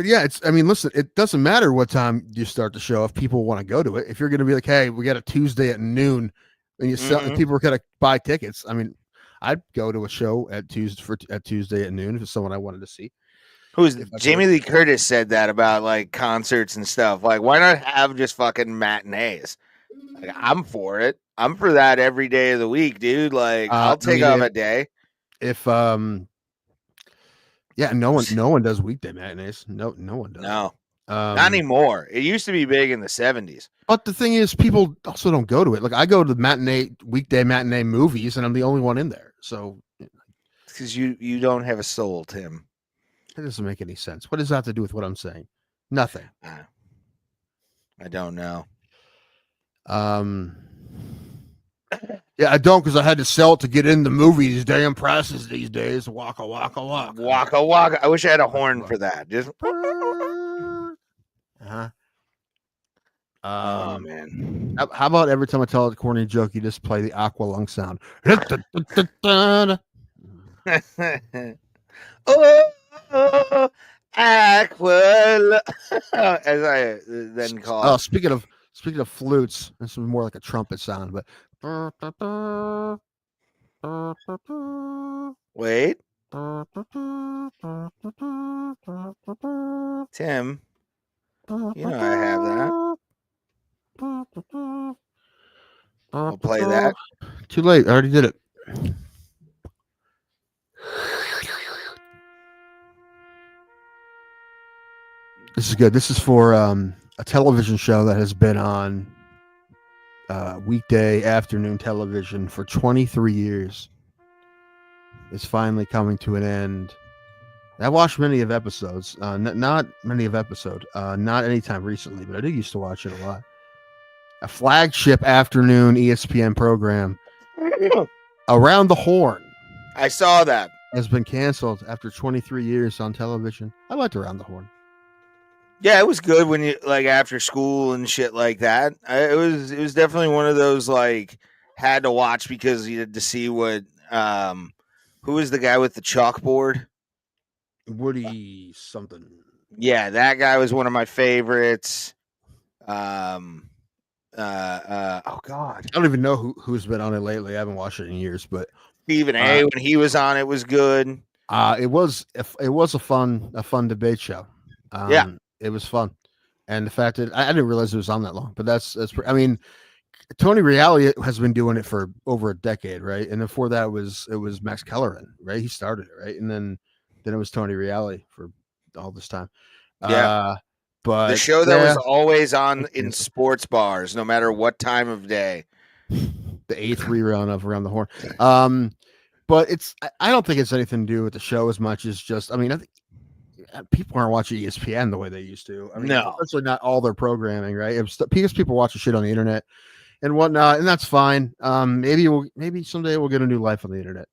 yeah, listen, it doesn't matter what time you start the show if people want to go to it. If you're going to be like, hey, we got a Tuesday at noon, and you sell, and people are going to buy tickets. I mean, I'd go to a show at Tuesday at noon if it's someone I wanted to see. Jamie Lee Curtis said that about like concerts and stuff. Like, why not have just fucking matinees? Like, I'm for it. I'm for that every day of the week, dude. Like, I'll take off a day. If Yeah, no one does weekday matinees. No one does. No, not anymore. It used to be big in the 70s. But the thing is, people also don't go to it. Like I go to weekday matinee movies, and I'm the only one in there. So Because you don't have a soul, Tim. that doesn't make any sense. What does that have to do with what I'm saying? Nothing. I don't know. Yeah, I don't, because I had to sell it to get in the movie. These damn presses these days. Waka waka waka. Waka waka. I wish I had a horn for that. Just oh man. How about every time I tell a corny joke, you just play the aqua lung sound? Oh, aqua. As I then call. Oh, speaking of flutes, this is more like a trumpet sound, but wait, Tim, you know I have that. I'll play that. Too late. I already did it. This is good. This is for a television show that has been on weekday afternoon television for 23 years. It's finally coming to an end. I watched many of episodes. Not many of episode. Not anytime recently, but I did used to watch it a lot. A flagship afternoon ESPN program, Around the Horn. I saw that. Has been canceled after 23 years on television. I liked Around the Horn. Yeah, it was good when you like after school and shit like that. It was definitely one of those like had to watch because you had to see what who was the guy with the chalkboard? Woody something. Yeah, that guy was one of my favorites. Oh God, I don't even know who's been on it lately. I haven't watched it in years, but Stephen A. When he was on it was good. It was a fun debate show. Yeah. It was fun, and the fact that I didn't realize it was on that long. But that's I mean, Tony Reale has been doing it for over a decade, right? And before that it was Max Kellerman, right? He started it, right? And then it was Tony Reale for all this time. Yeah, but the show that was always on in sports bars, no matter what time of day. The 8th rerun of Around the Horn. But I don't think it's anything to do with the show as much as just I think people aren't watching ESPN the way they used to. I mean, no, especially not all their programming, right? Because people watch the shit on the internet and whatnot, and that's fine. Maybe someday we'll get a new life on the internet,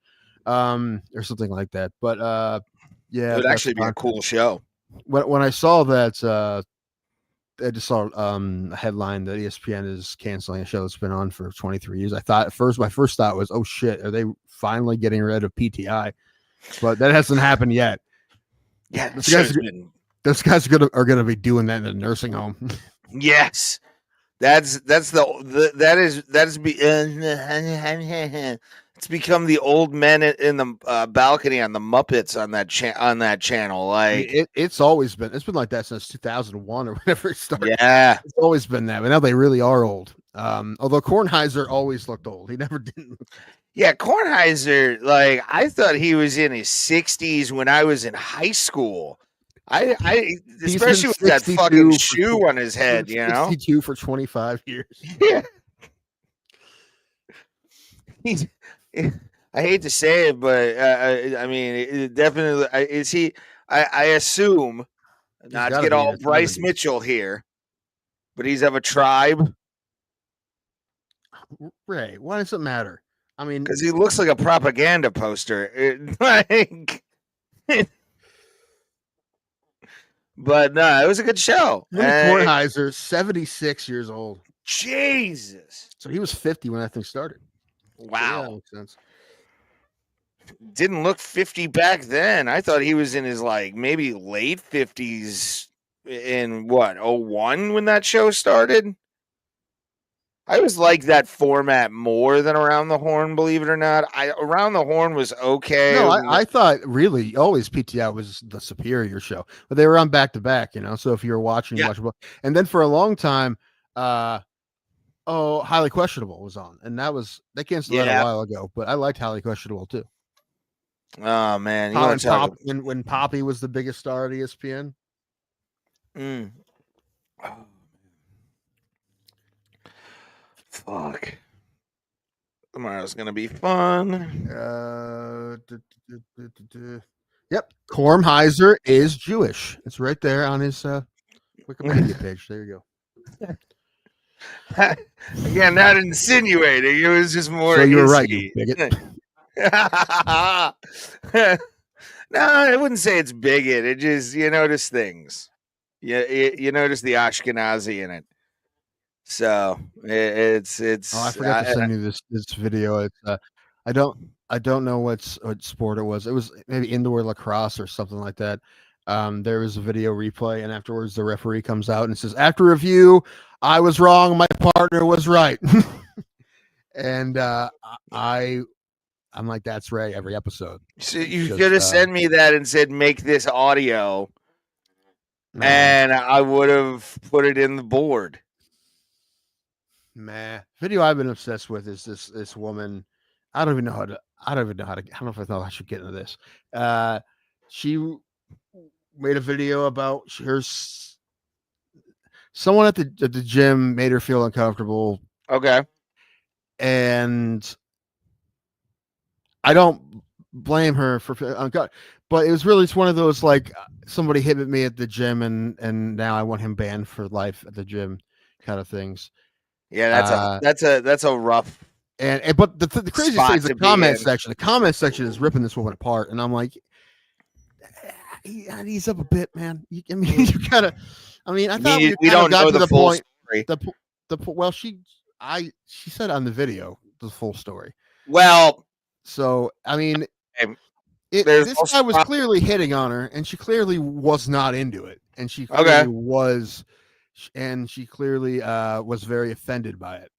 or something like that. But yeah, it would actually be a cool show. When I saw that, I just saw a headline that ESPN is canceling a show that's been on for 23 years. I thought my first thought was, oh shit, are they finally getting rid of PTI? But that hasn't happened yet. Yeah, those guys are gonna be doing that in a nursing home. Yes, it's become the old men in the balcony on the Muppets on that channel. Like it's been like that since 2001 or whenever it started. Yeah, it's always been that. But now they really are old. Although Kornheiser always looked old, he never did. Yeah, Kornheiser, like I thought he was in his 60s when I was in high school. I especially with that fucking shoe on his head, 62 for 25 years. Yeah. I hate to say it, but I mean, it definitely is he. I assume not to get all Bryce Mitchell here, but he's of a tribe. Ray, why does it matter? I mean, because he looks like a propaganda poster. But no, it was a good show. Kornheiser, 76 years old. Jesus. So he was 50 when that thing started. Wow. So, yeah, that makes sense. Didn't look 50 back then. I thought he was in his maybe late 50s in 01 when that show started. I always liked that format more than Around the Horn, believe it or not. Around the Horn was okay. No, I thought really always PTI was the superior show, but they were on back to back, So if you were watching, and then for a long time, Highly Questionable was on, and they canceled that a while ago. But I liked Highly Questionable too. Oh man, you How want to talk? when Poppy was the biggest star at ESPN. Mm. Oh, fuck. Tomorrow's gonna be fun. Yep, Kornheiser is Jewish. It's right there on his Wikipedia page. There you go. Again, not insinuating. It was just more. So you were right, hissy. you bigot. No, I wouldn't say it's bigot. It just you notice things. You notice the Ashkenazi in it. So it's. Oh, I forgot to send you this video. It's I don't know what sport it was. It was maybe indoor lacrosse or something like that. There was a video replay, and afterwards the referee comes out and says, "After review, I was wrong. My partner was right." And I'm like, "That's right." Every episode. So you could have sent me that and said, "Make this audio," and I would have put it in the board. Video I've been obsessed with is this woman. I don't even know how to. I don't know if I should get into this. She made a video about someone at the gym made her feel uncomfortable. Okay. And I don't blame her for, but it was really just one of those like somebody hit at me at the gym and now I want him banned for life at the gym kind of things. Yeah, that's a rough. And but the crazy thing is the comment section. The comment section is ripping this woman apart, and I'm like, ease up a bit, man. You gotta. I mean, I thought we don't got to the point. Well, she said on the video the full story. Well, so I mean, this guy was clearly hitting on her, and she clearly was not into it, and she clearly was, and she clearly was very offended by it.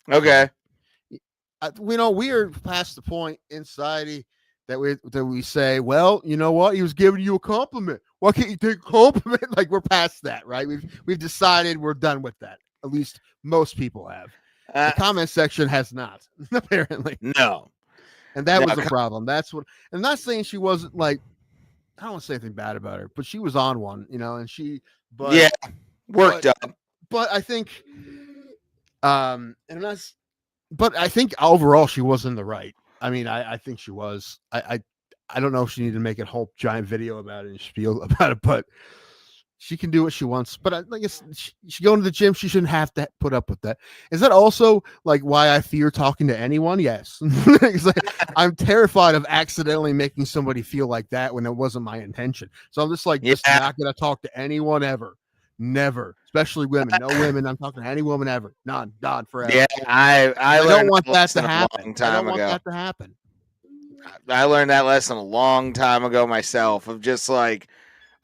Okay. We know we are past the point in society that we say, well, you know what? He was giving you a compliment. Why can't you take a compliment? Like we're past that, right? We've decided we're done with that. At least most people have. The comment section has not, apparently. No. And that was a problem. That's what. I'm not saying she wasn't like. I don't want to say anything bad about her, but she was on one, and she. But yeah, worked up. But I think, and that's. But I think overall she was in the right. I mean, I think she was. I don't know if she needed to make a whole giant video about it and spiel about it, but she can do what she wants. But I guess she going to the gym. She shouldn't have to put up with that. Is that also like why I fear talking to anyone? Yes. Like, I'm terrified of accidentally making somebody feel like that when it wasn't my intention. So I'm just like, just not going to talk to anyone ever. Never, especially women. No women. I'm talking to any woman ever. None. God forever. Yeah, I don't want that to happen. I don't want that to happen. I learned that lesson a long time ago myself. Of just like,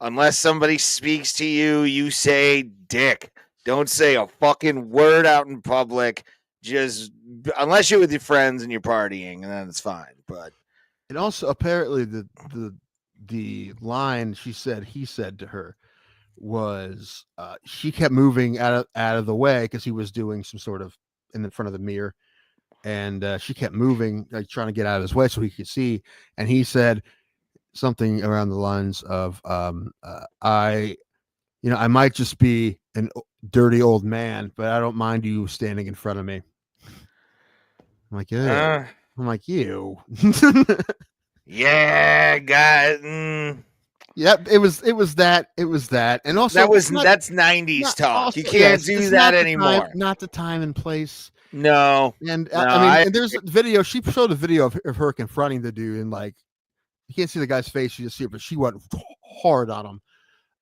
unless somebody speaks to you, you say dick. Don't say a fucking word out in public. Just unless you're with your friends and you're partying, and then it's fine. But and also apparently the line he said to her was she kept moving out of the way because he was doing some sort of in the front of the mirror, and she kept moving, like trying to get out of his way so he could see. And he said something around the lines of I might just be a dirty old man, but I don't mind you standing in front of me. I'm like, yeah. I'm like, you. Yeah, guys. Yep, it was that, and also that's 90s talk. Also, you can't do that anymore. Not the time and place. No, and I mean, there's a video. She showed a video of her confronting the dude, and like you can't see the guy's face, you just see it, but she went hard on him.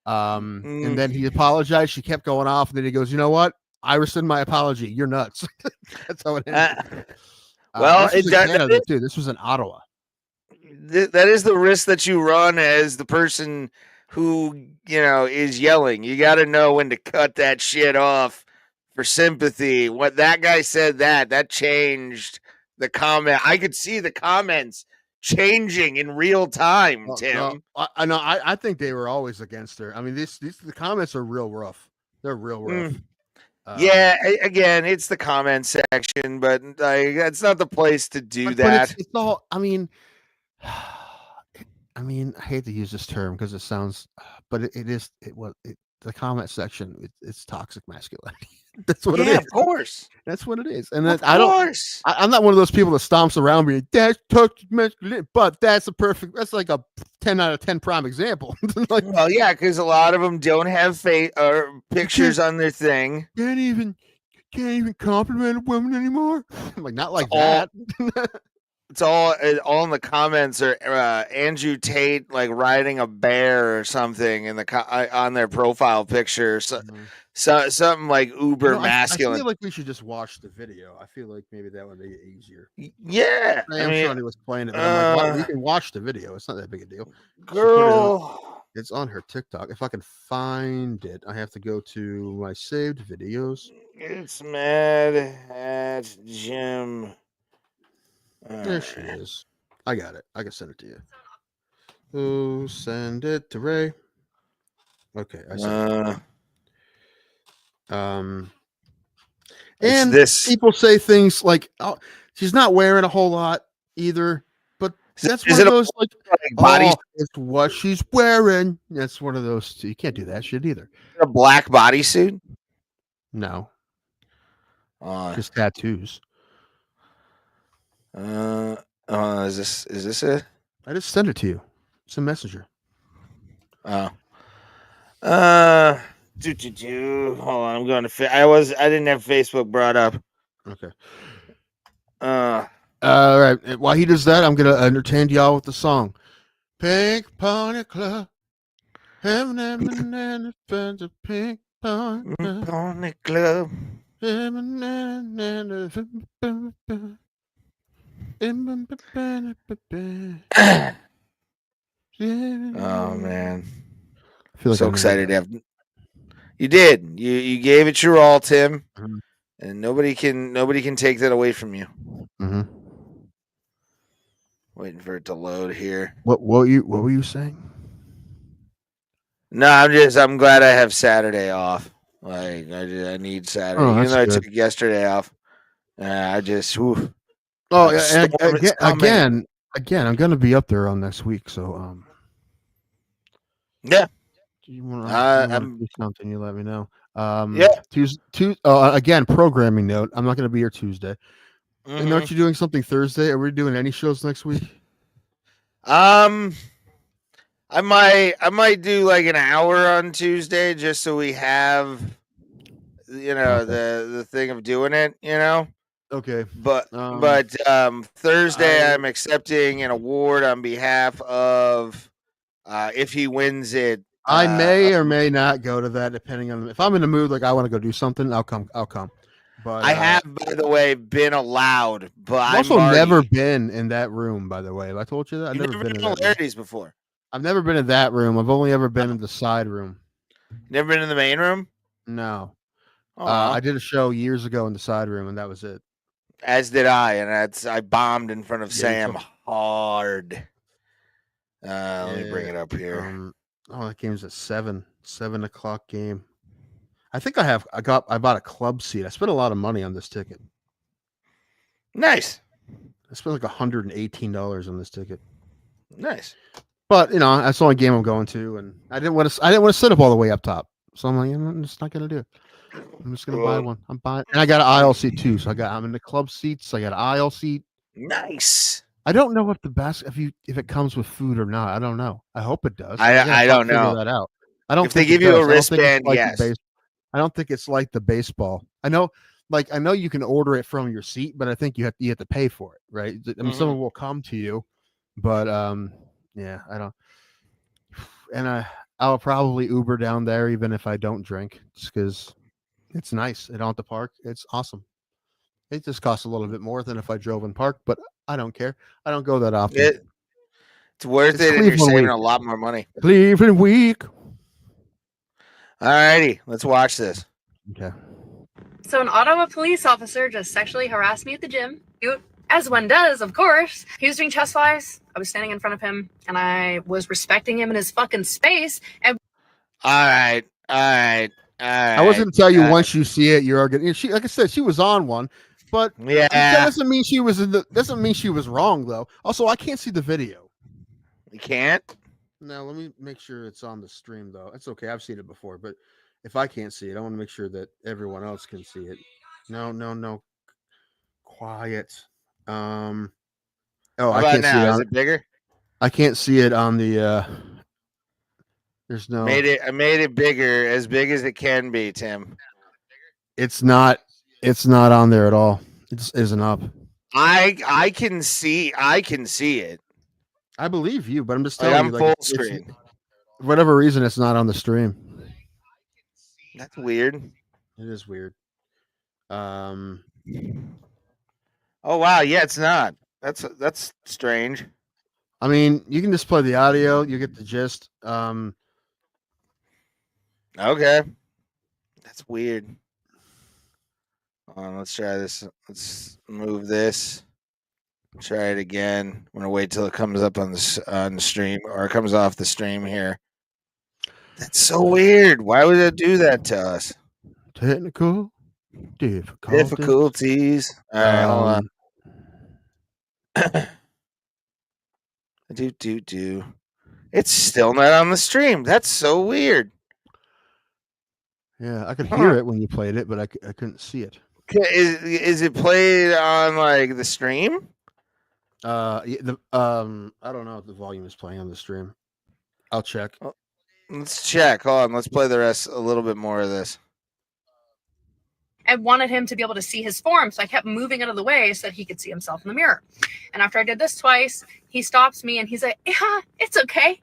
And then he apologized. She kept going off, and then he goes, "You know what? I rescind my apology. You're nuts." That's how it ended. Well, this was in Canada, too. This was in Ottawa. That is the risk that you run as the person who is yelling. You got to know when to cut that shit off for sympathy. What that guy said, that changed the comment. I could see the comments changing in real time, Tim. No, I know. I think they were always against her. I mean, the comments are real rough. They're real rough. Yeah, again, it's the comment section, but that's not the place to do that. But it's all. I mean, I mean, I hate to use this term because it sounds, but the comment section. It's toxic masculinity. That's what it is. Of course. That's what it is. And Of I don't. course. I'm not one of those people that stomps around me. That's toxic masculinity, but that's That's like a 10 out of 10 prime example. Like, Well, yeah, because a lot of them don't have face or pictures on their thing. can't even compliment a woman anymore. I'm like, not like all- that. It's all in the comments are Andrew Tate like riding a bear or something in the on their profile picture. So, something like uber masculine. I feel like we should just watch the video. I feel like maybe that would make it easier. Yeah, I am sure he was playing it. But I'm like, we can watch the video. It's not that big a deal. It's on her TikTok. If I can find it, I have to go to my saved videos. It's Mad at Jim. There she is. I got it. I can send it to you. Oh, send it to Ray. Okay, I sent it. And this. People say things like, "Oh, she's not wearing a whole lot either." But that's one of those like body. Oh, it's what she's wearing. That's one of those. You can't do that shit either. A black bodysuit? No. Just tattoos. Is this it? I just sent it to you. It's a messenger. Hold on, I'm going to I didn't have Facebook brought up. Okay. All right. While he does that, I'm gonna entertain y'all with the song. Pink Pony Club. Pink Pony Club. Oh man. I feel like so excited to have you did. You gave it your all, Tim. Mm-hmm. And nobody can take that away from you. Mm-hmm. Waiting for it to load here. What were you saying? No, I'm glad I have Saturday off. Like I need Saturday. Even though I took yesterday off. I just whew. Oh, again, I'm gonna be up there on next week, so yeah. Do you want to do something? You let me know. Yeah. Tuesday. Again, programming note. I'm not gonna be here Tuesday. Mm-hmm. And aren't you doing something Thursday? Are we doing any shows next week? I might do like an hour on Tuesday just so we have, the thing of doing it, Okay. But Thursday I'm accepting an award on behalf of if he wins it. I may or may not go to that depending on if I'm in the mood, like I want to go do something, I'll come. But I have, by the way, been allowed, but I've also never been in that room, by the way. Have I told you that? I've never been in hilarities before. I've never been in that room. I've only ever been in the side room. Never been in the main room? No. I did a show years ago in the side room, and that was it. As did I, and I bombed in front of Sam hard. Let me bring it up here. That game's at 7 o'clock game. I think I bought a club seat. I spent a lot of money on this ticket. Nice. I spent like $118 on this ticket. Nice. But that's the only game I'm going to, and I didn't want to sit up all the way up top. So I'm like, I'm just not gonna do it. I'm just gonna buy one. I'm buying, and I got an aisle seat too. So I'm in the club seats. I got an aisle seat. Nice. I don't know if it comes with food or not. I don't know. I hope it does. I don't know that out. I don't. If they give you a wristband, yes. I don't think it's like the baseball. I know you can order it from your seat, but I think you have to pay for it, right? I mean, someone will come to you, but yeah, I don't. And I'll probably Uber down there even if I don't drink, just because it's nice. I don't have to park. It's awesome. It just costs a little bit more than if I drove and parked, but I don't care. I don't go that often. It's worth it, and you're saving a lot more money. Cleveland week. All righty, let's watch this. Okay. So an Ottawa police officer just sexually harassed me at the gym. As one does, of course. He was doing chest flies. I was standing in front of him, and I was respecting him in his fucking space. And all right. I was going to tell you once you see it, you're going. She, like I said, she was on one, but yeah, that doesn't mean she was wrong though. Also, I can't see the video. You can't. No, let me make sure it's on the stream though. It's okay. I've seen it before, but if I can't see it, I want to make sure that everyone else can see it. No. Quiet. Oh, How I about can't see it now? Is on. it bigger? I can't see it on the. There's no. I made it bigger, as big as it can be, Tim. It's not. It's not on there at all. It isn't up. I can see it. I believe you, but I'm just Like, telling I'm you, full it's screen. for whatever reason, it's not on the stream. That's weird. It is weird. Oh wow, yeah, it's not. That's strange. I mean, you can just play the audio. You get the gist. Okay, that's weird. Hold on, let's try this. Let's move this. Try it again. I'm gonna wait till it comes up on the stream, or it comes off the stream here. That's so weird. Why would it do that to us? Technical Difficulties. All right, hold on. Do. It's still not on the stream. That's so weird. Yeah, I could hear it when you played it, but I couldn't see it. Is it played on like the stream? I don't know if the volume is playing on the stream. I'll check. Let's check. Hold on. Let's play the rest. A little bit more of this. I wanted him to be able to see his form, so I kept moving out of the way so that he could see himself in the mirror. And after I did this twice, he stops me and he's like, "Yeah, it's okay.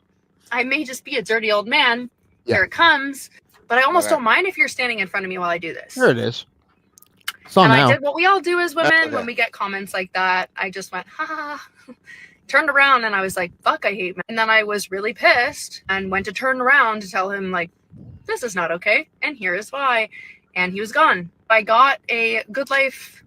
I may just be a dirty old man. Yeah. Here it comes. But I almost Okay. don't mind if you're standing in front of me while I do this." There it is. It's on And now. I did what we all do as women Okay. when we get comments like that. I just went, ha ha, ha. Turned around and I was like, fuck, I hate men. And then I was really pissed and went to turn around to tell him, like, this is not okay. And here is why. And he was gone. I got a Good Life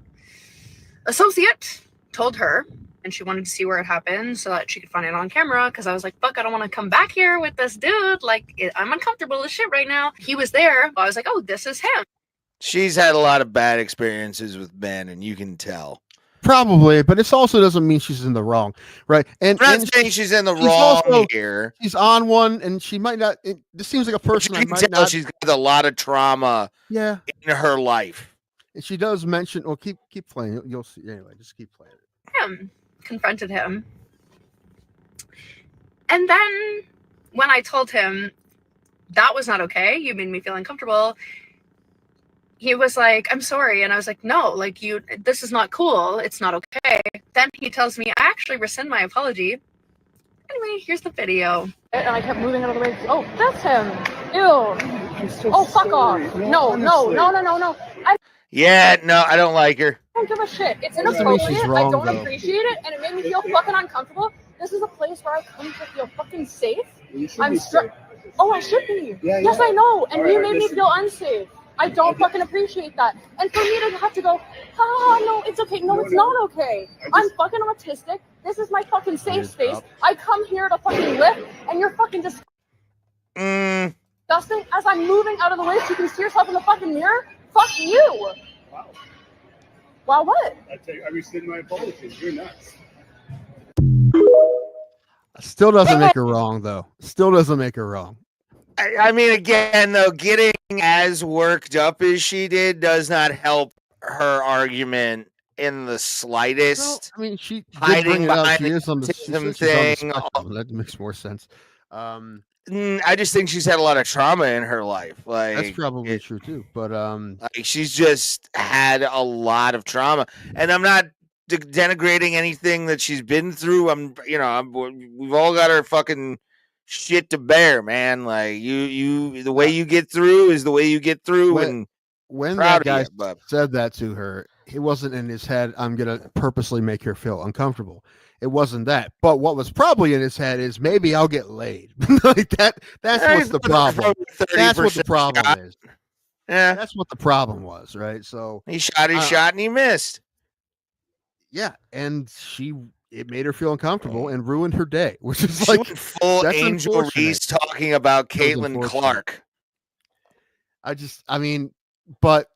associate, told her, and she wanted to see where it happened so that she could find it on camera. Because I was like, fuck, I don't want to come back here with this dude. Like, I'm uncomfortable as shit right now. He was there. I was like, oh, this is him. She's had a lot of bad experiences with men, and you can tell. Probably, but it also doesn't mean she's in the wrong, right? And I'm not saying she's in the she's wrong also- here. she's on one, and she might not. This seems like a But you person I can might tell not. she's got a lot of trauma Yeah, in her life. and she does mention. Well, keep playing. You'll see. Anyway, just keep playing it. Him, confronted him. And then when I told him that was not okay, you made me feel uncomfortable, he was like, I'm sorry. And I was like, no, like, this is not cool. It's not okay. Then he tells me, I actually rescind my apology. Anyway, here's the video. And I kept moving out of the way. Oh, that's him. Ew. Oh, fuck off. No. Yeah, no, I don't like her. I don't give a shit. It's Doesn't mean inappropriate. she's I wrong, don't though. appreciate it, and it made me feel fucking uncomfortable. This is a place where I come to feel fucking safe. I'm Oh, I should be. Yes, I know. And you made me feel unsafe. I don't fucking appreciate that. And for me to have to go, no, it's okay. No, it's not okay. I'm fucking autistic. This is my fucking safe space. I come here to fucking lift, and you're fucking disgusting as I'm moving out of the way so you can see yourself in the fucking mirror. Fuck you. Wow, what? I rescind my apologies. You're nuts. Still doesn't make her wrong, though. Still doesn't make her wrong. I mean, again, though, getting as worked up as she did does not help her argument in the slightest. I mean, she did hiding bring it out. behind She is on the, she autism says she's on the thing. spectrum. That makes more sense. I just think she's had a lot of trauma in her life. Like, That's probably true too. But like, she's just had a lot of trauma, and I'm not denigrating anything that she's been through. We've all got our fucking shit to bear, man. Like, the way you get through is the way you get through. When proud that guy of you, bub. said that to her, it wasn't in his head, I'm gonna purposely make her feel uncomfortable. It wasn't that. But what was probably in his head is maybe I'll get laid. Like that's what's the problem. That's what the problem is. Yeah, That's what the problem was, right? So he shot his shot and he missed. yeah, and it made her feel uncomfortable and ruined her day, which is She like went full that's Angel unfortunate. Reese talking about That was Caitlin unfortunate. Clark. But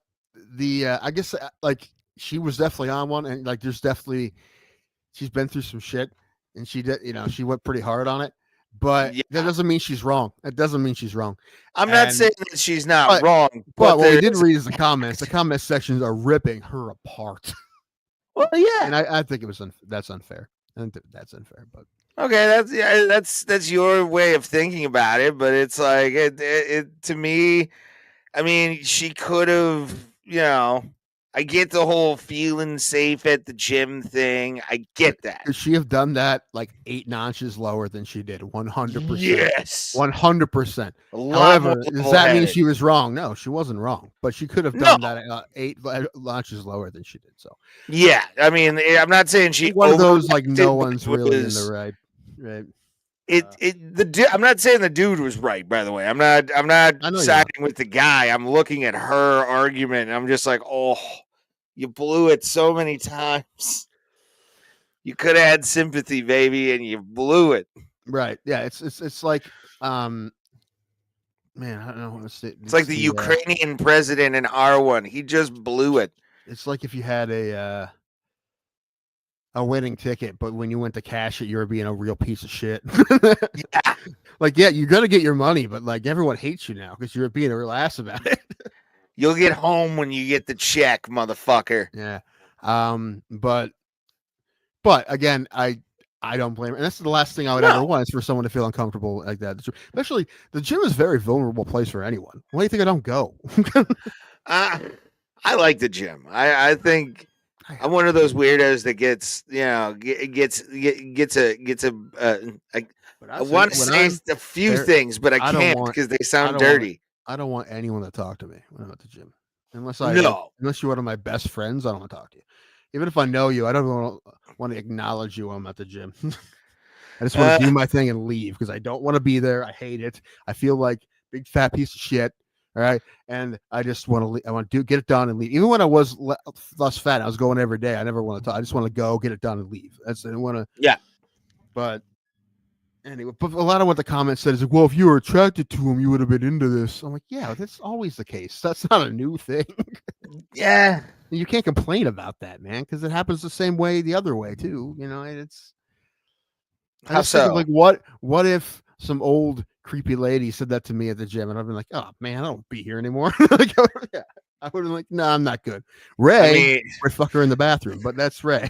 I guess like she was definitely on one, and like she's been through some shit, and she did. She went pretty hard on it. But that doesn't mean she's wrong. It doesn't mean she's wrong. I'm not saying that she's not wrong. But what we did read is the comments. The comment sections are ripping her apart. Well, yeah, and I think that's unfair. I think that's unfair. But okay, that's your way of thinking about it. But it's like it to me. I mean, she could have, I get the whole feeling safe at the gym thing. I get that. Could she have done that like 8 notches lower than she did? 100%. Yes. 100%. However, does that mean she was wrong? No, she wasn't wrong. But she could have done that 8 notches lower than she did. So yeah, I mean, I'm not saying she one of those like no one's really in the right. I'm not saying the dude was right, by the way. I'm not siding with the guy. I'm looking at her argument and I'm just like, oh, you blew it so many times. You could have had sympathy, baby, and you blew it. Right. Yeah, it's like man, I don't know what to say. It's like the Ukrainian president in R1. He just blew it. It's like if you had a winning ticket, but when you went to cash it, you were being a real piece of shit. Yeah. Like, yeah, you're gonna get your money, but like everyone hates you now because you're being a real ass about it. You'll get home when you get the check, motherfucker. Yeah. But again, I don't blame her. And that's the last thing I would ever want is for someone to feel uncomfortable like that. Especially the gym is a very vulnerable place for anyone. Why do you think I don't go? I like the gym. I think I'm one of those weirdos that gets I want to say a few things, but I can't because they sound dirty. I don't want anyone to talk to me when I'm at the gym. Unless you're one of my best friends, I don't want to talk to you. Even if I know you, I don't want to acknowledge you when I'm at the gym. I just want to do my thing and leave because I don't want to be there. I hate it. I feel like big fat piece of shit. All right. And I just want to leave. I want to get it done and leave. Even when I was less fat, I was going every day. I never want to talk. I just want to go, get it done and leave. I don't want to. Yeah. But anyway, but a lot of what the comments said is like, well, if you were attracted to him, you would have been into this. I'm like, yeah, that's always the case. That's not a new thing. Yeah. You can't complain about that, man, because it happens the same way the other way too. It's how so? Like, what if some old creepy lady said that to me at the gym, and I've been like, oh man, I don't be here anymore. Like, yeah, I would have been like, no, I'm not good. Ray, would fuck her in the bathroom, but that's Ray.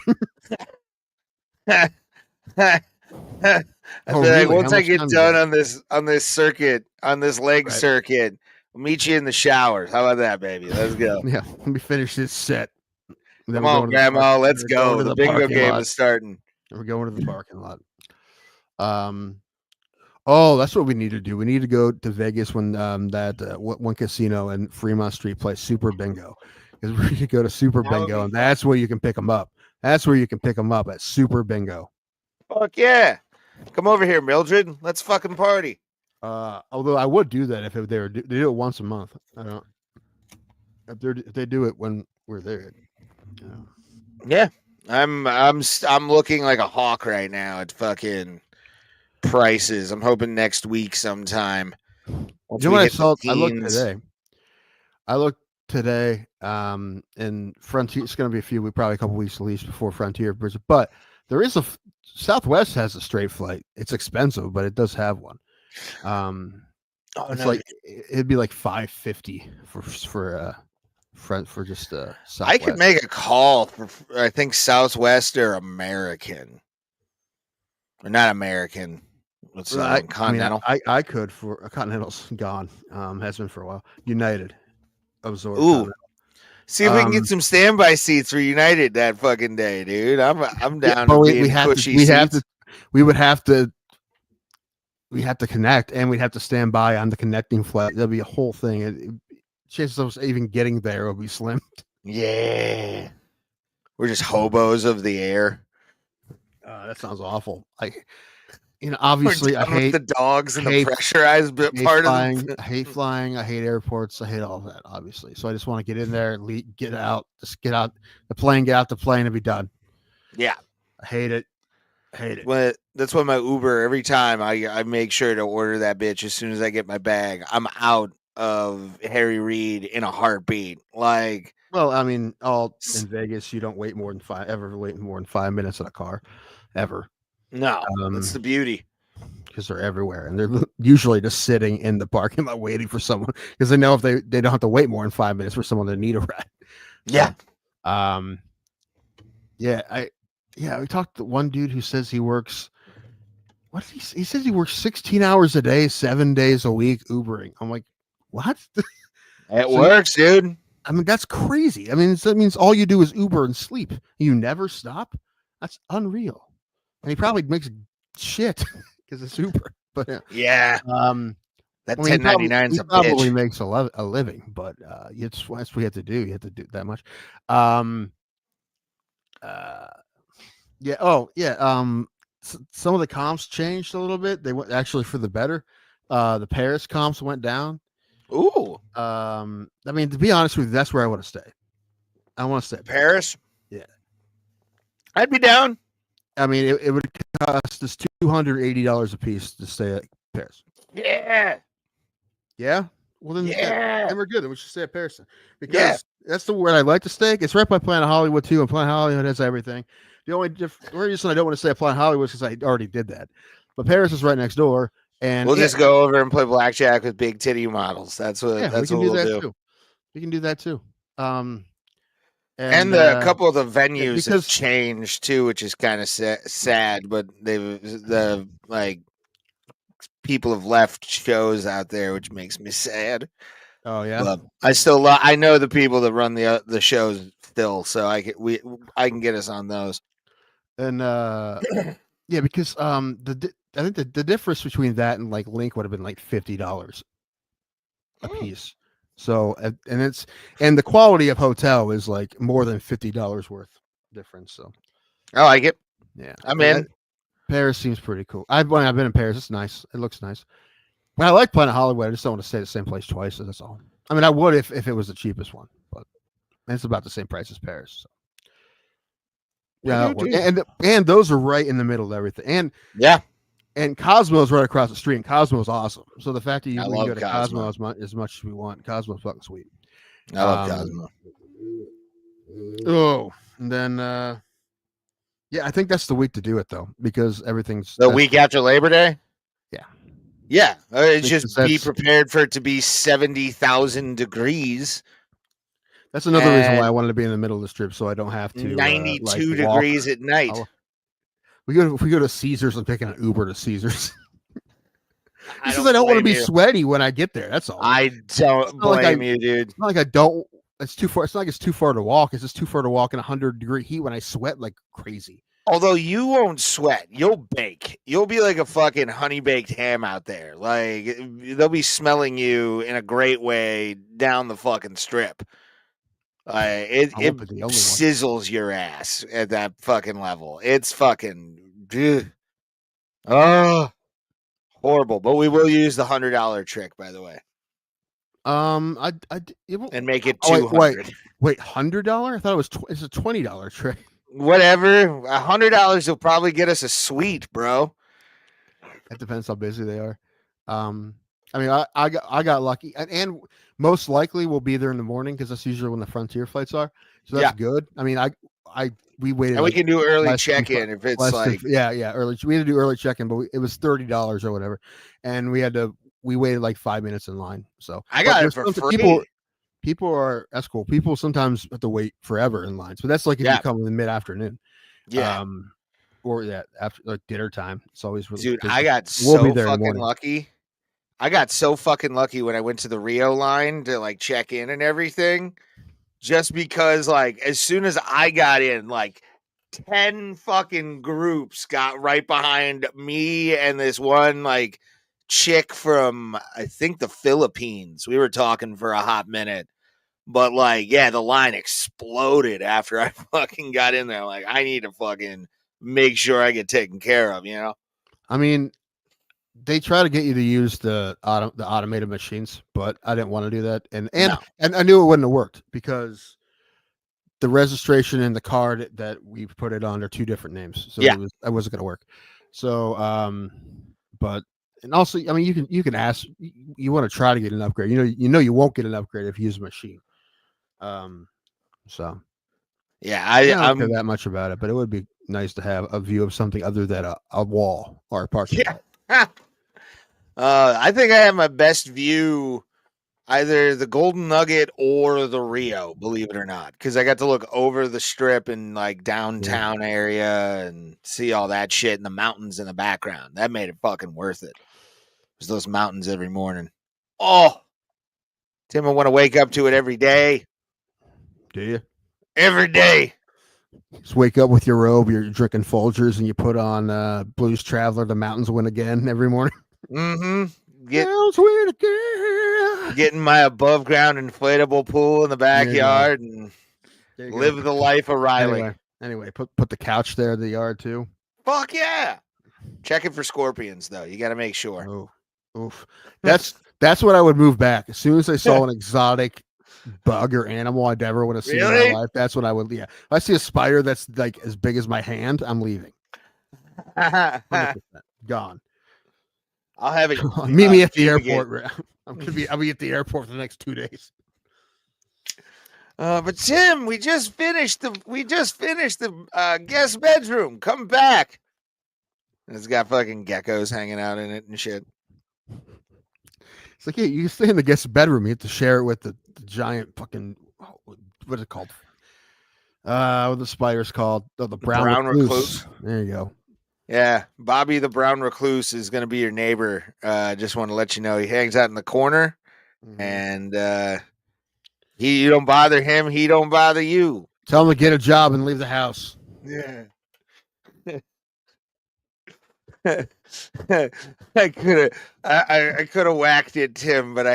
Really? Once I get done on this circuit, on this leg circuit, we'll meet you in the showers. How about that, baby? Let's go. Yeah, let me finish this set. Come on, Grandma, let's go. The bingo game is starting. We're going to the parking lot. Oh, that's what we need to do. We need to go to Vegas when one casino in Fremont Street plays Super Bingo. Because we could go to Super Bingo, and that's where you can pick them up. That's where you can pick them up at Super Bingo. Fuck yeah. Come over here, Mildred. Let's fucking party. Although I would do that if they do it once a month. I don't. If they do it when we're there. Yeah. I'm looking like a hawk right now at fucking prices. I'm hoping next week sometime. You know what I saw? I looked today. And Frontier. It's going to be probably a couple weeks at least before Frontier Bridge. But there is Southwest has a straight flight. It's expensive, but it does have one. Like it'd be like $550 for just Southwest. I could make a call for I think Southwest or American, or not American. What's Continental? I could for Continental's gone. Has been for a while. United absorbed. Ooh. See if we can get some standby seats for United that fucking day, dude. I'm down. Yeah, we would have to connect, and we'd have to stand by on the connecting flight. That'd be a whole thing. Chances of us even getting there would be slim. Yeah, we're just hobos of the air. That sounds awful. Obviously, I hate the dogs and the pressurized part flying, of I hate flying. I hate airports. I hate all of that, obviously. So I just want to get in there, get out the plane, and be done. Yeah. I hate it. That's why my Uber, every time I make sure to order that bitch as soon as I get my bag. I'm out of Harry Reid in a heartbeat. Like, well, I mean, in Vegas, you don't wait more than 5 minutes in a car, ever. No, that's the beauty. Because they're everywhere, and they're usually just sitting in the parking lot waiting for someone because they know if they don't have to wait more than 5 minutes for someone to need a ride. Yeah. So, we talked to one dude who says he works. What did he says he works 16 hours a day, 7 days a week Ubering. I'm like, what? It works, dude. I mean, that's crazy. I mean, that means all you do is Uber and sleep. You never stop. That's unreal. And he probably makes shit because it's Uber. But yeah, that 1099 is a probably bitch. makes a living, but it's what we have to do. You have to do that much. Some of the comps changed a little bit. They went actually for the better. The Paris comps went down. Ooh. I mean, to be honest with you, that's where I want to stay. I want to stay Paris. Yeah, I'd be down. I mean, it would cost us $280 a piece to stay at Paris. Yeah. Yeah. Well, then, yeah. Then we're good. Then we should stay at Paris because that's the word I like to stay. It's right by Planet Hollywood too, and Planet Hollywood has everything. The only reason I don't want to stay at Planet Hollywood is because I already did that. But Paris is right next door, and we'll just go over and play blackjack with big titty models. That's what. That's what we'll do. Too. We can do that too. And a couple of the venues have changed too, which is kind of sad. But the people have left shows out there, which makes me sad. Oh yeah, but I know the people that run the shows still, so I can get us on those. And because I think the difference between that and like Link would have been like $50 a piece. So and the quality of hotel is like more than $50 worth difference. So I like it. Yeah, I'm in. Paris seems pretty cool. I've been in Paris. It's nice. It looks nice. But I like Planet Hollywood. I just don't want to stay at the same place twice. That's all. I mean, I would if it was the cheapest one, but it's about the same price as Paris. So. Yeah, and those are right in the middle of everything. And Cosmo's right across the street. And Cosmo's awesome. So the fact that we can go to Cosmo as much as we want, Cosmo's fucking sweet. I love Cosmo. Oh, and then I think that's the week to do it though, because everything's the week after Labor Day. Yeah, it's just be prepared for it to be 70,000 degrees. That's another reason why I wanted to be in the middle of the strip, so I don't have to 92 degrees at night. We go to Caesars. I'm taking an Uber to Caesars. I don't want to be sweaty when I get there. That's all. I don't blame you, dude. It's not like I don't. It's too far. It's not like it's too far to walk. It's just too far to walk in 100-degree heat when I sweat like crazy. Although you won't sweat, you'll bake. You'll be like a fucking honey baked ham out there. Like they'll be smelling you in a great way down the fucking strip. It sizzles your ass at that fucking level. It's fucking horrible. But we will use the $100 trick, by the way. And make it $200. Wait, $100? I thought it's a $20 trick. Whatever, $100 will probably get us a suite, bro. It depends how busy they are. I mean, I got lucky, and most likely we'll be there in the morning because that's usually when the Frontier flights are. So that's good. I mean, we waited. And we can do early check-in if it's like early. We had to do early check-in, but it was $30 or whatever, and we waited like 5 minutes in line. So I got it for free. That's cool. People sometimes have to wait forever in lines, but that's like if you come in the mid-afternoon. Yeah. Or after like dinner time. It's always really dude. busy. I got so fucking lucky. I got so fucking lucky when I went to the Rio line to like check in and everything. Just because like as soon as I got in, like 10 fucking groups got right behind me and this one like chick from I think the Philippines. We were talking for a hot minute. But like, the line exploded after I fucking got in there. Like, I need to fucking make sure I get taken care of, you know? I mean, they try to get you to use the automated machines, but I didn't want to do that. And I knew it wouldn't have worked because the registration and the card that we put it on are two different names. So it wasn't going to work. So, and also, I mean, you can ask, you want to try to get an upgrade. You know, you won't get an upgrade if you use a machine. I don't care that much about it, but it would be nice to have a view of something other than a wall or a parking lot. I think I have my best view either the Golden Nugget or the Rio, believe it or not, because I got to look over the strip and like downtown area and see all that shit and the mountains in the background. That made it fucking worth it. There's those mountains every morning. Oh, Tim, I want to wake up to it every day. Do you? Every day. Just wake up with your robe, you're drinking Folgers, and you put on Blues Traveler, The Mountains Win Again every morning. Mm-hmm. Mountains Win Again. Getting my above ground inflatable pool in the backyard and live the life of Riley. Anyway, put the couch there in the yard too. Fuck yeah. Checking for scorpions though. You got to make sure. Oh, oof. That's what I would move back. As soon as I saw an exotic bug or animal I'd ever want to see in my life, that's what I would. Yeah. If I see a spider that's like as big as my hand, I'm leaving. 100%. Gone. I'll have it. Meet me at the airport. I'll be at the airport for the next 2 days. But Tim, we just finished the guest bedroom. Come back. It's got fucking geckos hanging out in it and shit. It's like, yeah, you stay in the guest bedroom. You have to share it with the giant fucking, what is it called? What the spider's called? Oh, the brown recluse. There you go. Yeah, Bobby the brown recluse is going to be your neighbor. Just want to let you know he hangs out in the corner, and you don't bother him. He don't bother you. Tell him to get a job and leave the house. Yeah. I could have whacked it, Tim, but I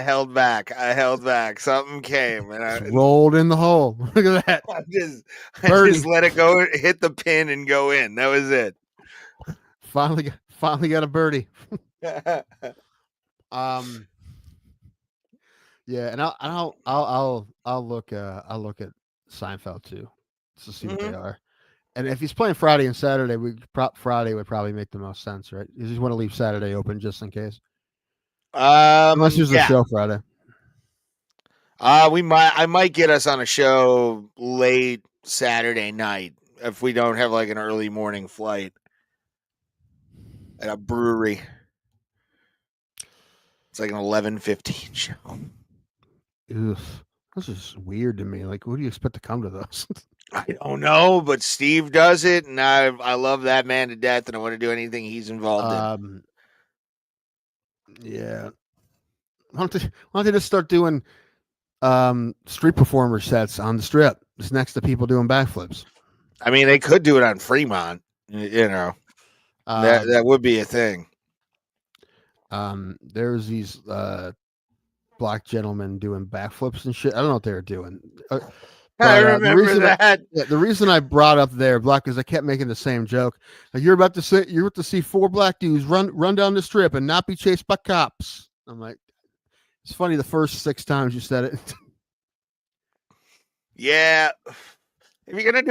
held back. Something came and I rolled in the hole. Look at that. I just let it go, hit the pin and go in. That was it. Finally got a birdie. Yeah, and I'll look at Seinfeld too, to see what they are. And if he's playing Friday and Saturday, Friday would probably make the most sense, right? You just want to leave Saturday open just in case. Unless there's a show Friday. I might get us on a show late Saturday night if we don't have like an early morning flight at a brewery. It's like an 11:15 show. Ugh, that's just weird to me. Like, who do you expect to come to those? I don't know, but Steve does it, and I love that man to death, and I want to do anything he's involved in. Yeah. Why don't they just start doing street performer sets on the strip, just next to people doing backflips? I mean, they could do it on Fremont. You know, that would be a thing. There's these black gentlemen doing backflips and shit. I don't know what they were doing. I remember that. The reason I brought up their black is I kept making the same joke. Like, you're about to see 4 black dudes run down the strip and not be chased by cops. I'm like, it's funny the first 6 times you said it. Yeah, if you're gonna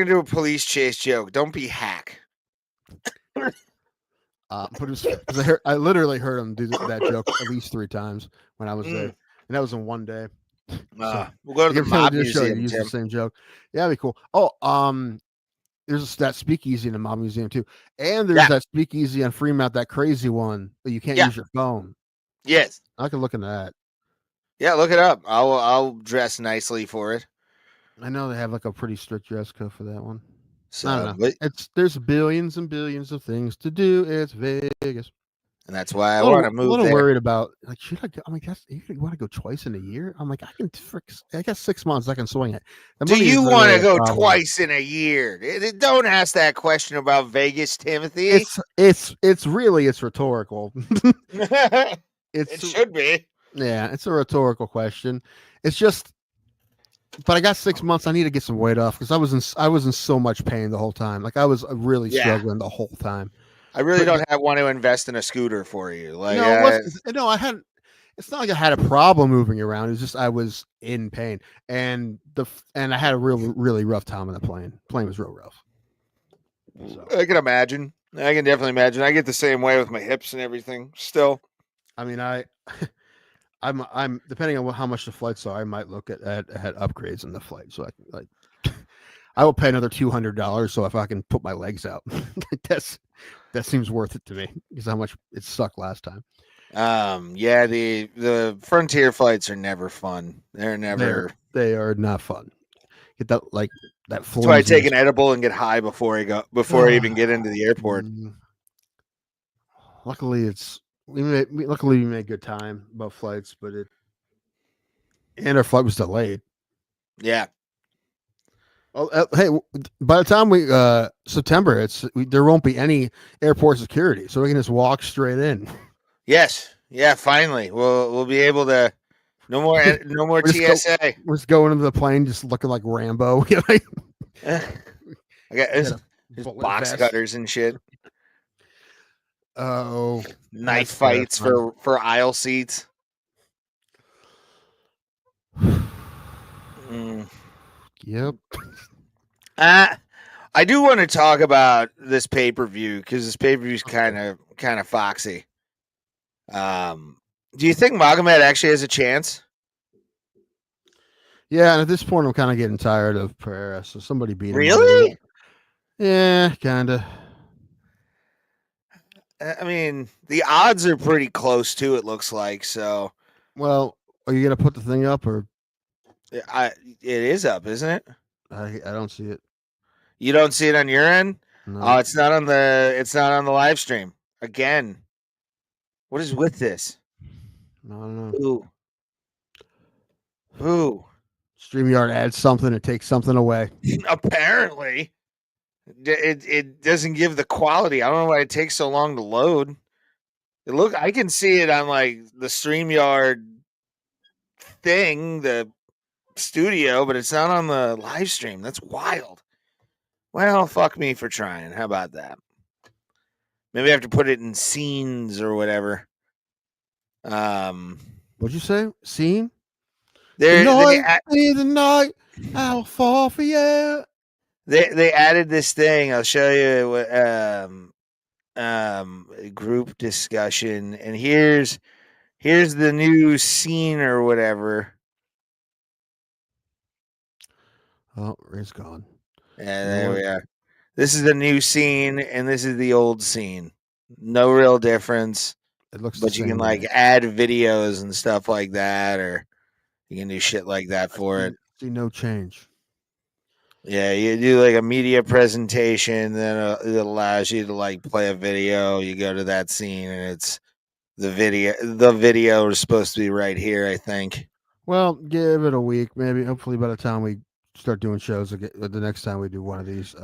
do a police chase joke, don't be hack. But it was, I literally heard him do that joke at least 3 times when I was there, and that was in one day. So, we'll go to the mob museum. Use the same joke. Yeah, that'd be cool. Oh, there's that speakeasy in the mob museum too, and there's that speakeasy on Fremont, that crazy one that you can't use your phone. Yes, I can look into that. Yeah, look it up. I'll dress nicely for it. I know they have like a pretty strict dress code for that one. So I don't know. There's billions and billions of things to do. It's Vegas. And that's why I want to move. A little there. worried about, like, should I go? I'm like, you want to go twice in a year? I'm like, I got 6 months. I can swing it. Do you want to go twice in a year? Don't ask that question about Vegas, Timothy. It's rhetorical. It should be. Yeah, it's a rhetorical question. It's just, but I got 6 months. I need to get some weight off because I was in so much pain the whole time. Like, I was really struggling the whole time. I really don't want to invest in a scooter for you. Like, no, I hadn't. It's not like I had a problem moving around. It's just I was in pain, and I had a really rough time on the plane. The plane was real rough. So. I can imagine. I can definitely imagine. I get the same way with my hips and everything. Still, I mean, I'm depending on how much the flights are. I might look at upgrades in the flight, so I can I will pay another $200 so if I can put my legs out. That seems worth it to me because how much it sucked last time. Yeah, the frontier flights are never fun. They're never. They are not fun. Get that that. That's why I take an edible and get high before I even get into the airport. Luckily, we made good time both flights, but and our flight was delayed. Yeah. Oh, hey! By the time we September, there won't be any airport security, so we can just walk straight in. Yes. Yeah. Finally, we'll be able to. No more TSA. We're just going into the plane, just looking like Rambo. I got there's box vest. cutters and shit. Oh, Knife fights for aisle seats. Yep. I do want to talk about this pay-per-view because this pay-per-view is kind of foxy. Do you think Magomed actually has a chance? Yeah, and at this point, I'm kind of getting tired of Pereira. So somebody beat him. Really? Yeah, kind of. I mean, the odds are pretty close too. It looks like so. Well, are you gonna put the thing up or? It is up, isn't it? I don't see it. You don't see it on your end? No. Oh, it's not on the live stream. Again. What is with this? I don't know. Who? StreamYard adds something, it takes something away. Apparently. It doesn't give the quality. I don't know why it takes so long to load. I can see it on like the StreamYard thing, the studio, but it's not on the live stream. That's wild. Well, fuck me for trying. How about that? Maybe I have to put it in scenes or whatever. What'd you say? Scene? The night I'll fall for you. They added this thing. I'll show you. Group discussion, and here's the new scene or whatever. Oh, Ray's gone. Yeah, there we are. This is the new scene, and this is the old scene. No real difference. It looks, but you can like add videos and stuff like that, or you can do shit like that for it. See no change. Yeah, you do like a media presentation, then it allows you to like play a video. You go to that scene, and it's the video. The video is supposed to be right here, I think. Well, give it a week, maybe. Hopefully, by the time we start doing shows again, the next time we do one of these,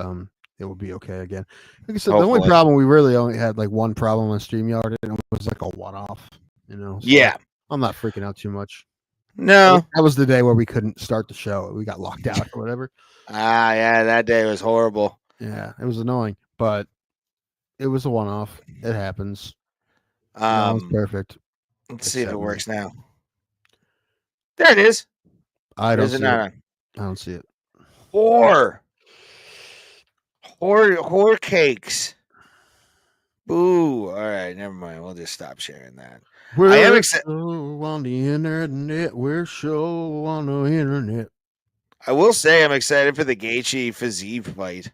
it will be okay again. Like I said, the only problem we really only had like one problem on StreamYard, and it was like a one-off. So yeah, I'm not freaking out too much. No, that was the day where we couldn't start the show. We got locked out or whatever. Yeah, that day was horrible. Yeah, it was annoying, but it was a one-off. It happens. It's perfect. Let's see if it works now. There it is. I don't see it. I don't see it. Whore cakes. Boo. All right, never mind. We'll just stop sharing that. I am excited on the internet. We're show on the internet. I will say I'm excited for the Gaethje Fiziev fight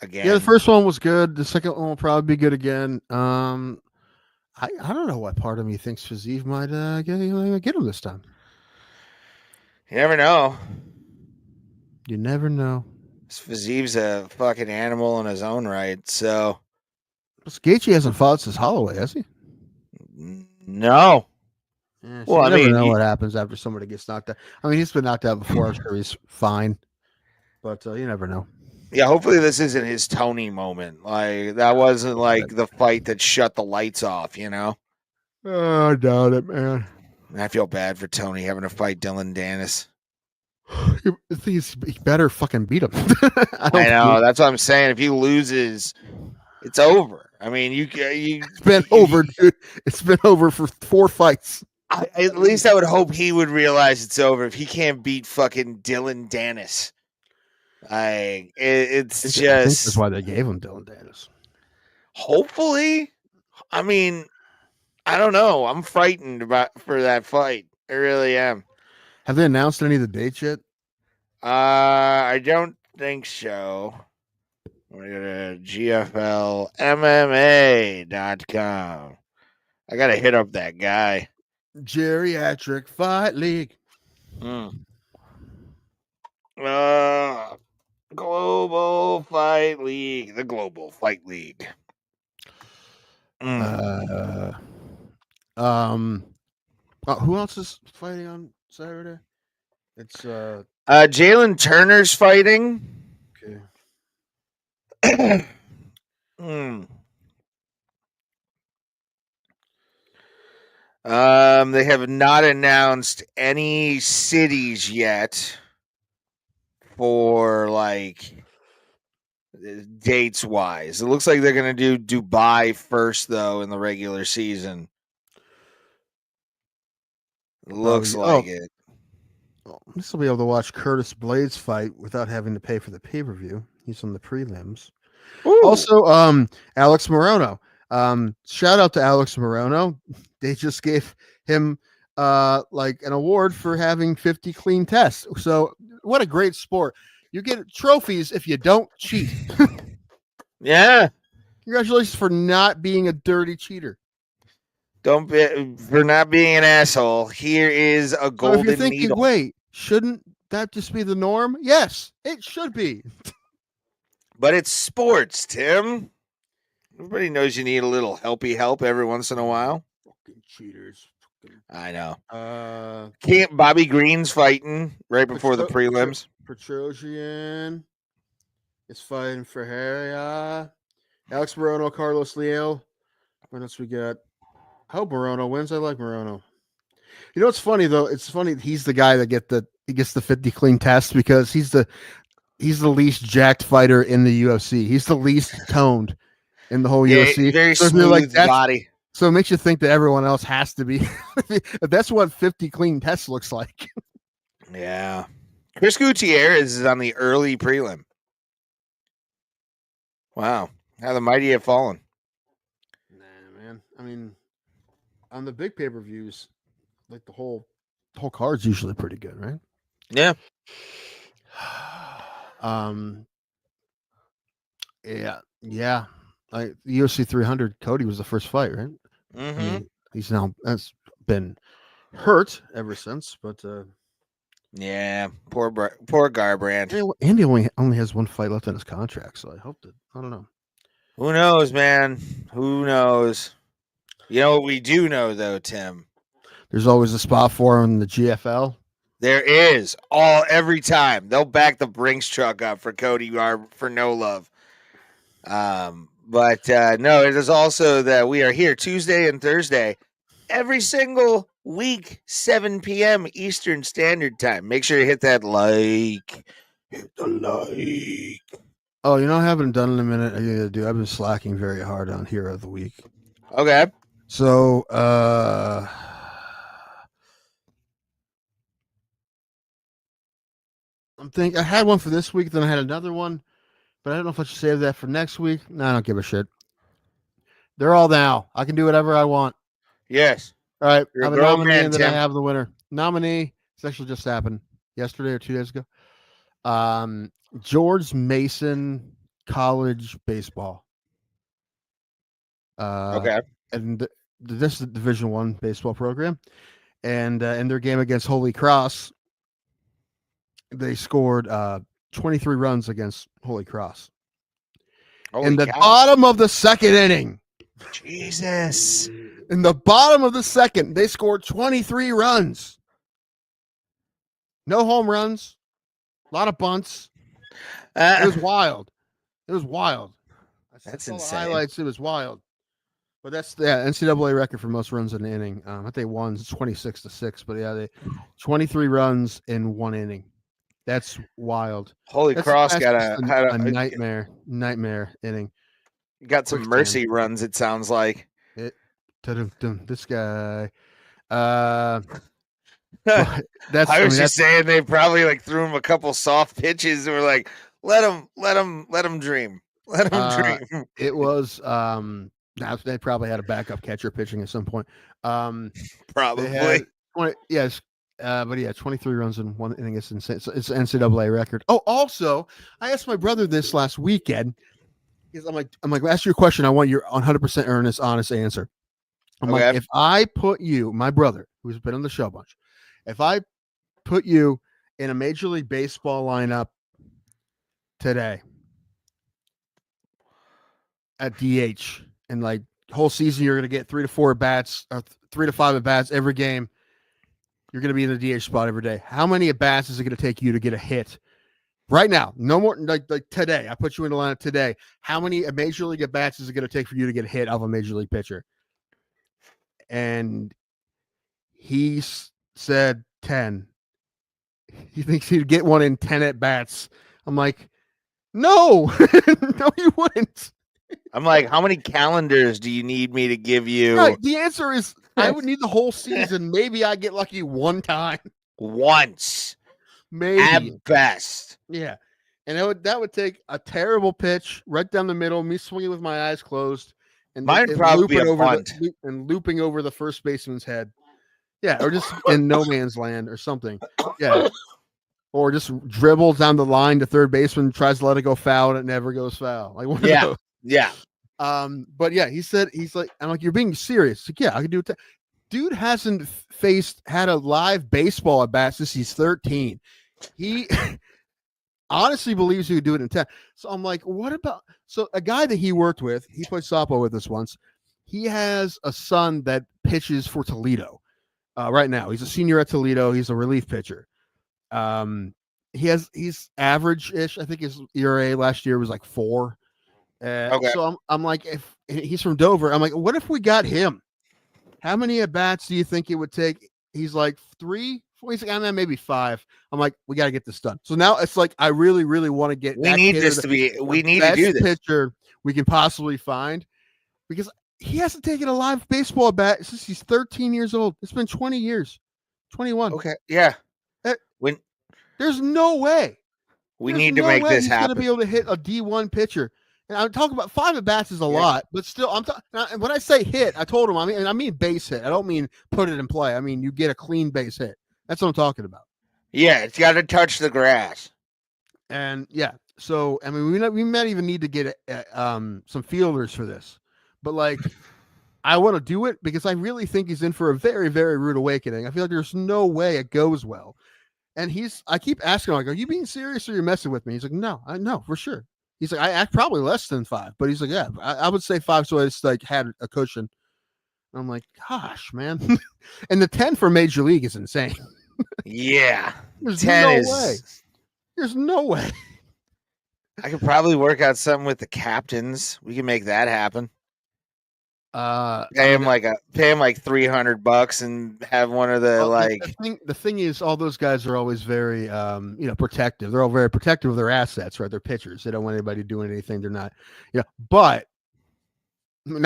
again. Yeah, the first one was good. The second one will probably be good again. I don't know what part of me thinks Fiziev might get him this time. You never know. You never know. Fiziev's a fucking animal in his own right. So Gaethje hasn't fought since Holloway, has he? No. Yeah, so you never know what happens after somebody gets knocked out. I mean, he's been knocked out before. I'm sure he's fine, but you never know. Yeah, hopefully this isn't his Tony moment. Like that wasn't like the fight that shut the lights off. Oh, I doubt it, man. I feel bad for Tony having to fight Dylan Dennis. I think he better fucking beat him. I know. That's what I'm saying. If he loses, it's over. I mean, it's been over, dude. It's been over for 4 fights. At least I would hope he would realize it's over if he can't beat fucking Dylan Dennis. It's just. I think that's why they gave him Dylan Dennis. Hopefully, I mean, I don't know. I'm frightened for that fight. I really am. Have they announced any of the dates yet? I don't think so. We're gonna GFLMMA.com. I gotta hit up that guy. Geriatric Fight League. Global Fight League. The Global Fight League. Who else is fighting on Saturday? It's Jalen Turner's fighting. okay. They have not announced any cities yet for like dates wise. It looks like they're going to do Dubai first though in the regular season. Looks like it. This will be able to watch Curtis Blades fight without having to pay for the pay-per-view. He's on the prelims. Ooh. Also, Alex Morono. Shout out to Alex Morono. They just gave him like an award for having 50 clean tests. So what a great sport. You get trophies if you don't cheat. Yeah. Congratulations for not being a dirty cheater. Don't be for not being an asshole. Here is a golden if you're thinking, needle. Wait, shouldn't that just be the norm? Yes, it should be. But it's sports, Tim. Everybody knows you need a little helpy help every once in a while. Fucking cheaters. I know. Can't Bobby Green's fighting right before the prelims. Petrosian is fighting for Pereria. Alex Morono, Carlos Leal. What else we got? I hope Morono wins. I like Morono. You know what's funny though? It's funny he's the guy that gets the 50 clean test because he's the least jacked fighter in the UFC. He's the least toned in the whole UFC. Very smooth body. So it makes you think that everyone else has to be. That's what 50 clean tests looks like. Yeah. Chris Gutierrez is on the early prelim. Wow. How the mighty have fallen. Nah, man. I mean, on the big pay-per-views, like the whole card's usually pretty good, right? Yeah. Yeah. Like UFC 300, Cody was the first fight, right? Mm-hmm. I mean, he's now that's been hurt ever since, but yeah, poor Garbrandt. Andy only has one fight left in his contract, so I don't know. Who knows, man? Who knows? You know what we do know, though, Tim? There's always a spot for him in the GFL. There is. Every time. They'll back the Brinks truck up for Cody for no love. But no, it is also that we are here Tuesday and Thursday every single week, 7 p.m. Eastern Standard Time. Make sure you hit that like. Hit the like. Oh, I haven't done in a minute. I gotta do. I've been slacking very hard on Hero of the Week. Okay. So, I had one for this week, then I had another one, but I don't know if I should save that for next week. No, I don't give a shit. They're all now. I can do whatever I want. Yes. All right. You're I have a nominee, and then I have the winner. Nominee. It's actually just happened yesterday or 2 days ago. George Mason College baseball. Okay. And this is the Division I baseball program, and in their game against Holy Cross, they scored 23 runs against Holy Cross. In the bottom of the second inning. Jesus. In the bottom of the second, they scored 23 runs. No home runs. A lot of bunts. It was wild. That's insane. Highlights. It was wild. But that's the NCAA record for most runs in an inning. I think they won 26-6, but yeah, 23 runs in one inning. That's wild. Holy Cross got a nightmare inning. Got some mercy runs, it sounds like. This guy. That's saying they probably like threw him a couple soft pitches and were like, let him dream. Let him dream. It was they probably had a backup catcher pitching at some point. Probably. Yes. But yeah, 23 runs in one inning. It's insane. It's an NCAA record. Oh, also, I asked my brother this last weekend. Because I'm like, ask you a question. I want your 100% earnest, honest answer. I'm like, if I put you, my brother, who's been on the show a bunch, if I put you in a Major League Baseball lineup today at DH, and like whole season you're going to get 3 to 4 at bats or 3 to 5 at bats every game. You're going to be in the DH spot every day. How many at bats is it going to take you to get a hit? Right now, no more like today. I put you in the lineup today. How many Major League at bats is it going to take for you to get a hit of a Major League pitcher? And he said 10. He thinks he'd get one in 10 at bats. I'm like, no, no, you wouldn't. I'm like, how many calendars do you need me to give you? Right. The answer is I would need the whole season. Maybe I get lucky one time. Once. Maybe. At best. Yeah. And that would take a terrible pitch right down the middle, me swinging with my eyes closed. And mine would probably be a bunt. And looping over the first baseman's head. Yeah, or just in no man's land or something. Yeah. Or just dribbles down the line to third baseman, tries to let it go foul, and it never goes foul. Like one of those. Yeah. But yeah, he's like, I'm like, you're being serious. Like, yeah, I can do it. Dude hasn't had a live baseball at bat since he's 13. He honestly believes he would do it in 10. So I'm like, what about a guy that he worked with, he played softball with us once. He has a son that pitches for Toledo right now. He's a senior at Toledo. He's a relief pitcher. He's average-ish. I think his ERA last year was like 4. Okay. So I'm like, if he's from Dover, I'm like, what if we got him? How many at bats do you think it would take? He's like 3. He's like, I'm maybe 5. I'm like, we got to get this done. So now it's like, I really, really want to get. We need this to be. We need to do this. Pitcher we can possibly find, because he hasn't taken a live baseball at bat since he's 13 years old. It's been 20 years, 21. Okay, yeah. There's no way. We need to make this happen. He's going to be able to hit a D1 pitcher. And I'm talking about 5 at bats is a lot, but still, when I say hit, I told him, I mean base hit. I don't mean put it in play. I mean, you get a clean base hit. That's what I'm talking about. Yeah, it's got to touch the grass. And yeah, so I mean, we might even need to get some fielders for this, but like, I want to do it because I really think he's in for a very, very rude awakening. I feel like there's no way it goes well. And I keep asking him, like, are you being serious or you're messing with me? He's like, no, I know for sure. He's like, I act probably less than 5, but he's like, yeah, I would say 5. So it's like had a cushion. And I'm like, gosh, man. And the 10 for Major League is insane. Yeah. There's 10 way. There's no way. I could probably work out something with the captains. We can make that happen. Pay him like $300 and have one of the The thing is, all those guys are always very protective. They're all very protective of their assets, right? They're pitchers. They don't want anybody doing anything they're not. Yeah, but we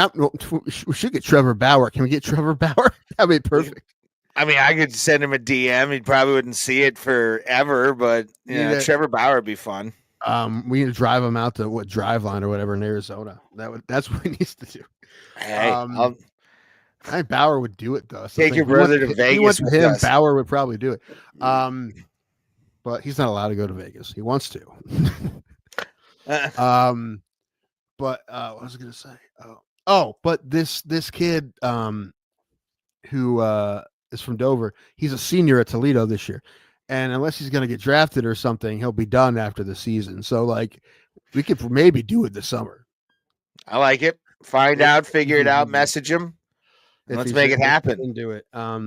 should get Trevor Bauer. Can we get Trevor Bauer? That'd be perfect. I mean, I could send him a DM. He probably wouldn't see it forever, but Trevor Bauer would be fun. We need to drive him out to Driveline or whatever in Arizona. That's what he needs to do. Hey, I think Bauer would do it though. So take your brother to Vegas. He went to him. Bauer would probably do it. But he's not allowed to go to Vegas. He wants to. But what was I going to say? But this kid who is from Dover, he's a senior at Toledo this year. And unless he's going to get drafted or something, he'll be done after the season. So, like, we could maybe do it this summer. I like it. Find out, figure it out, message him. Let's make it happen. Do it. I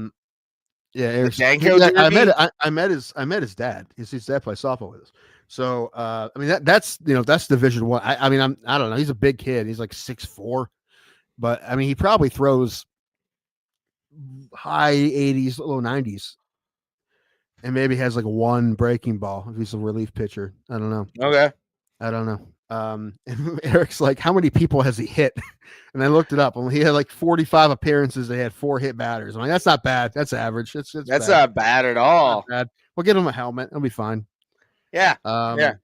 met his dad. His dad plays softball with us. So, I mean, that's Division I. I mean, I don't know. He's a big kid. He's like 6'4", but I mean, he probably throws high 80s, low 90s. And maybe has like one breaking ball if he's a relief pitcher. I don't know. Okay. I don't know. And Eric's like, how many people has he hit? And I looked it up. And he had like 45 appearances. They had 4 hit batters. I'm like, that's not bad. That's average. That's not bad at all. Bad. We'll get him a helmet. It'll be fine. Yeah. But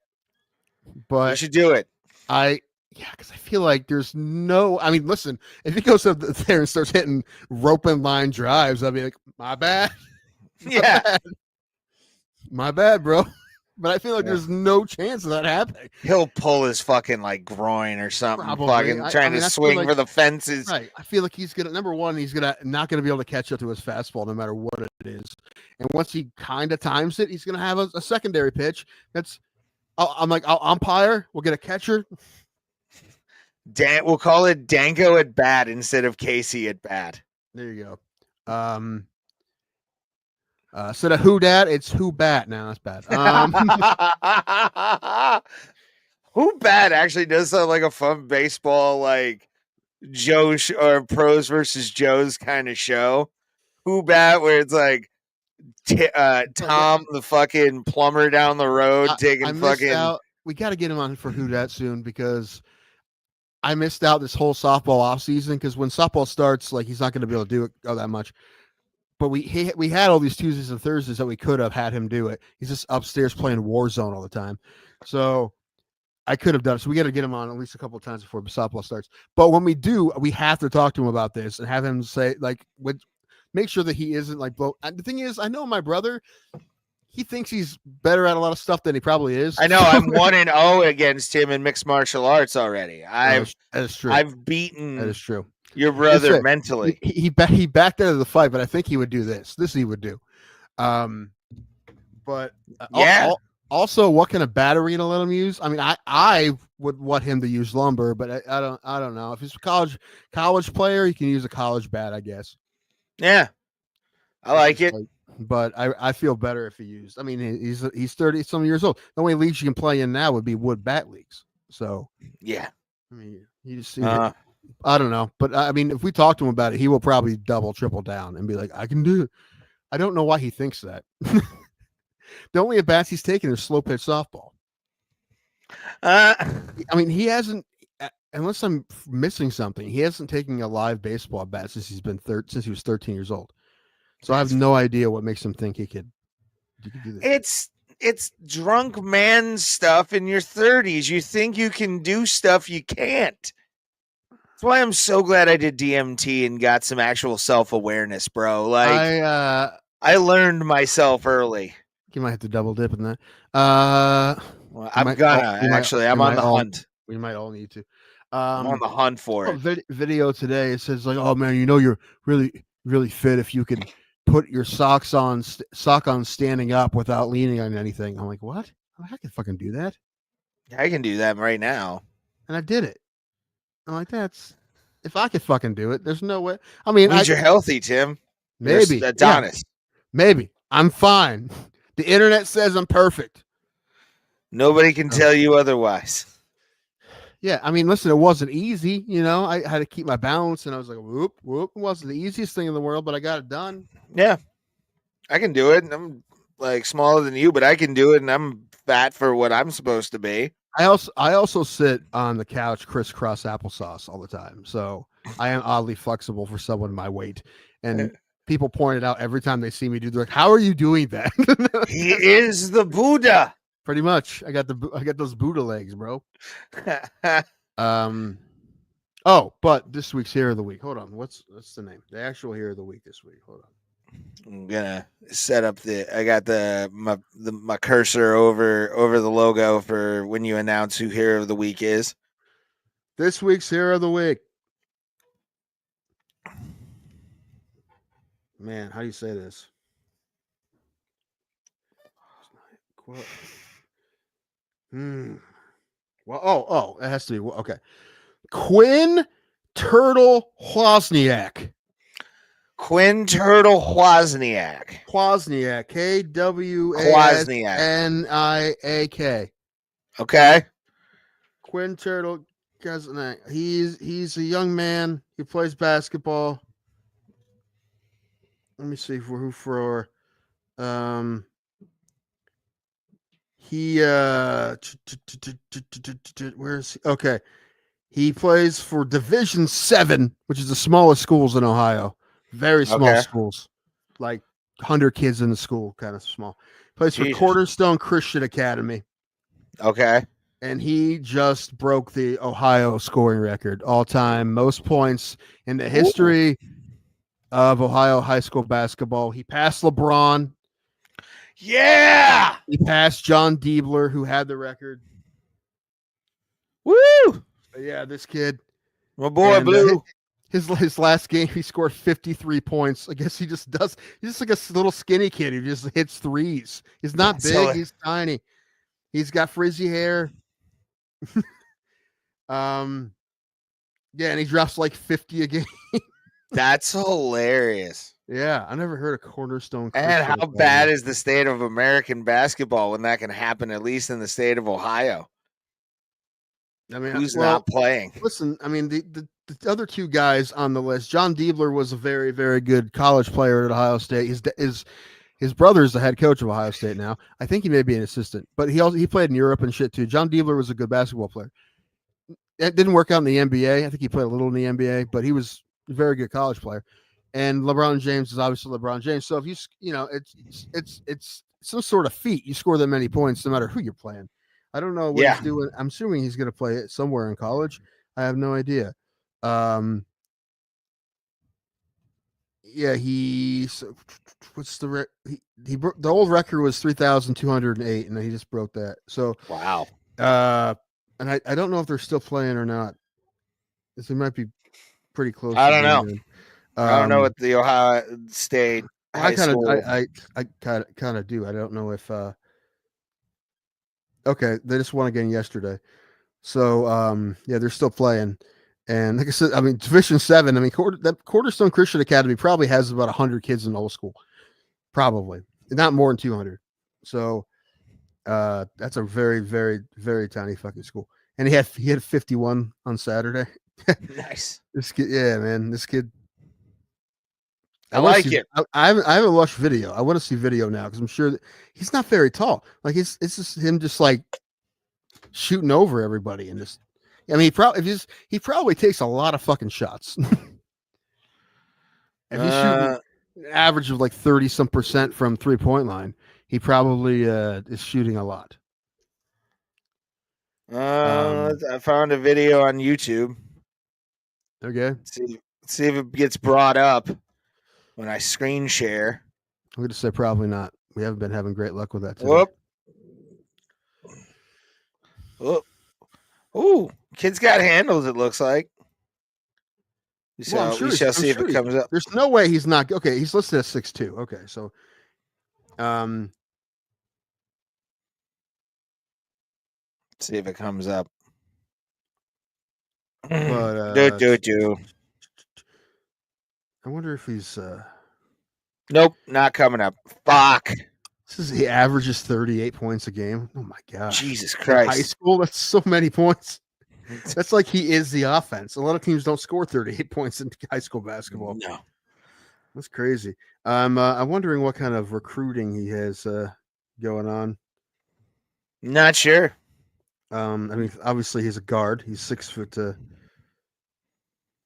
you should do it. Because I feel like there's no. I mean, listen, if he goes up there and starts hitting rope and line drives, I'd be like, my bad. Yeah. My bad, bro. But I feel like there's no chance of that happening. He'll pull his fucking like groin or something, Probably. fucking trying to swing for the fences. Right. I feel like he's gonna not gonna be able to catch up to his fastball no matter what it is. And once he kind of times it, he's gonna have a secondary pitch. I'm like, I'll umpire. We'll get a catcher. We'll call it Danko at bat instead of Casey at bat. There you go. Instead of who dat, it's who bat. Now that's bad. Who bat actually does sound like a fun baseball, like Joe or pros versus Joe's kind of show. Who bat, where it's like Tom, the fucking plumber down the road, taking fucking. Out. We got to get him on for who dat soon because I missed out this whole softball off season because when softball starts, like he's not going to be able to do it that much. But we had all these Tuesdays and Thursdays that we could have had him do it. He's just upstairs playing Warzone all the time. So I could have done it. So we got to get him on at least a couple of times before softball starts. But when we do, we have to talk to him about this and have him say, like, make sure that he isn't like, the thing is, I know my brother, he thinks he's better at a lot of stuff than he probably is. I know. I'm 1-0 against him in mixed martial arts already. That is true. I've beaten. That is true. Your brother mentally. He backed out of the fight, but I think he would do this. This he would do. But yeah. Also, what kind of battery to let him use? I mean, I would want him to use lumber, but I don't know. If he's a college player, he can use a college bat, I guess. Yeah, I like it. But I feel better if he used. I mean, he's 30-some years old. The only leagues you can play in now would be wood bat leagues. So yeah, I mean, you just see. I don't know, but I mean, if we talk to him about it, he will probably double, triple down and be like, "I can do it." I don't know why he thinks that. The only at bats he's taken is slow pitch softball. I mean, he hasn't, unless I'm missing something, he hasn't taken a live baseball at bat since he was 13 years old. So I have no idea what makes him think he could do this. It's drunk man stuff in your 30s. You think you can do stuff you can't. That's why I'm so glad I did DMT and got some actual self-awareness, bro. Like I learned myself early. You might have to double dip in that. Well, I'm on the hunt. We might all need to. I'm on the hunt for it. Video today, it says like, "Oh man, you're really, really fit if you can put your sock on standing up without leaning on anything." I'm like, what? I can fucking do that. I can do that right now. And I did it. I'm like, if I could fucking do it, there's no way. I mean, you're healthy, Tim. Maybe. Adonis. Yeah, maybe. I'm fine. The internet says I'm perfect. Nobody can tell you otherwise. Yeah, I mean, listen, it wasn't easy. You know, I had to keep my balance, and I was like, whoop, whoop. It wasn't the easiest thing in the world, but I got it done. Yeah, I can do it. And I'm like smaller than you, but I can do it, and I'm fat for what I'm supposed to be. I also sit on the couch crisscross applesauce all the time, so I am oddly flexible for someone my weight. And people point it out every time they see me do. They're like, "How are you doing that?" He is the Buddha. Pretty much. I got those Buddha legs, bro. Oh, but this week's Hero of the Week. Hold on. What's the name? The actual Hero of the Week this week. Hold on. I'm gonna set up I got my cursor over the logo for when you announce who Hero of the Week is. This week's Hero of the Week. Man, how do you say this? Well, it has to be okay. Quinn Turtle Wozniak. Quinn Turtle Wozniak. Wozniak. Kwasniak. Okay. Quinn Turtle Wozniak. He's a young man. He plays basketball. Let me see who for. He where is he? Okay. He plays for Division 7, which is the smallest schools in Ohio. Very small schools. Like 100 kids in the school, kind of small. Plays for Cornerstone Christian Academy. Okay. And he just broke the Ohio scoring record, all-time most points in the history of Ohio high school basketball. He passed LeBron. Yeah. He passed John Diebler, who had the record. Woo. But yeah, this kid. My boy Blue. His last game, he scored 53 points. I guess he just does. He's just like a little skinny kid who just hits threes. He's not big. He's tiny. He's got frizzy hair. Yeah, and he drops like 50 a game. That's hilarious. Yeah, I never heard a cornerstone. And how bad is the state of American basketball when that can happen, at least in the state of Ohio? I mean, who's not playing? Listen, I mean, the other two guys on the list, John Diebler was a very, very good college player at Ohio State. His brother's the head coach of Ohio State now. I think he may be an assistant, but he played in Europe and shit too. John Diebler was a good basketball player. It didn't work out in the NBA. I think he played a little in the NBA, but he was a very good college player. And LeBron James is obviously LeBron James. So if it's some sort of feat. You score that many points, no matter who you're playing. I don't know what he's doing. I'm assuming he's going to play it somewhere in college. I have no idea. Yeah, what's the he broke the old record was 3,208, and he just broke that. So wow. And I don't know if they're still playing or not. They might be pretty close. I don't know. I don't know what the Ohio State high school. I kind of do. I don't know if. Okay, they just won again yesterday, so yeah, they're still playing. And like I said, I mean, Division 7. I mean, that Cornerstone Christian Academy probably has about 100 kids in the whole school, probably not more than 200. So that's a very, very, very tiny fucking school. And he had 51 on Saturday. Nice. This kid, yeah, man, this kid. I like it. I haven't watched video. I want to see video now because I'm sure that he's not very tall. Like it's just him just like shooting over everybody and just. I mean, he probably takes a lot of fucking shots. If he's shooting an average of like 30% from 3-point line, he probably is shooting a lot. I found a video on YouTube. Okay. See if it gets brought up when I screen share. I'm going to say probably not. We haven't been having great luck with that today. Whoop. Ooh, kid's got handles, it looks like. We shall see if it comes up. There's no way he's not. Okay, he's listed as 6'2". Okay, so see if it comes up. But do. I wonder if he's nope, not coming up. Fuck. He averages 38 points a game. Oh my god. Jesus Christ. High school, that's so many points. That's like he is the offense. A lot of teams don't score 38 points in high school basketball. No. That's crazy. I'm wondering what kind of recruiting he has going on. Not sure. I mean, obviously he's a guard. He's 6'2".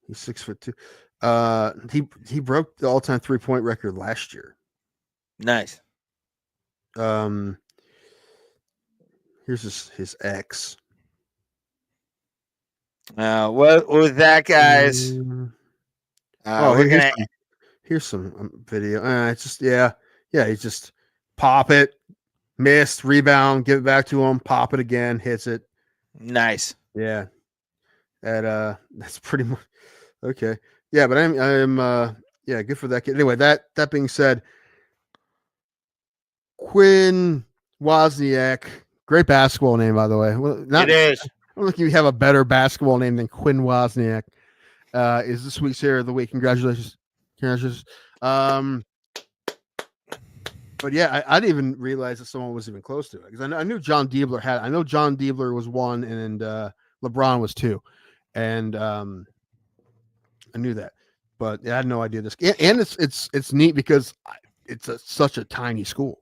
He's 6'2". He broke the all-time 3-point record last year. Nice. Here's his ex. What with that, guys? Here's some video. It's just he's just pop it, missed, rebound, give it back to him, pop it again, hits it. Nice. Yeah. That's pretty much okay. Yeah, but I'm good for that kid. Anyway, that being said, Quinn Wozniak, great basketball name, by the way. Well, it is. I don't think you have a better basketball name than Quinn Wozniak. Is this week's Hero of the Week. Congratulations. But yeah, I didn't even realize that someone was even close to it because I knew John Diebler had. I know John Diebler was 1 and LeBron was 2, and I knew that, but I had no idea this. And it's neat because it's such a tiny school.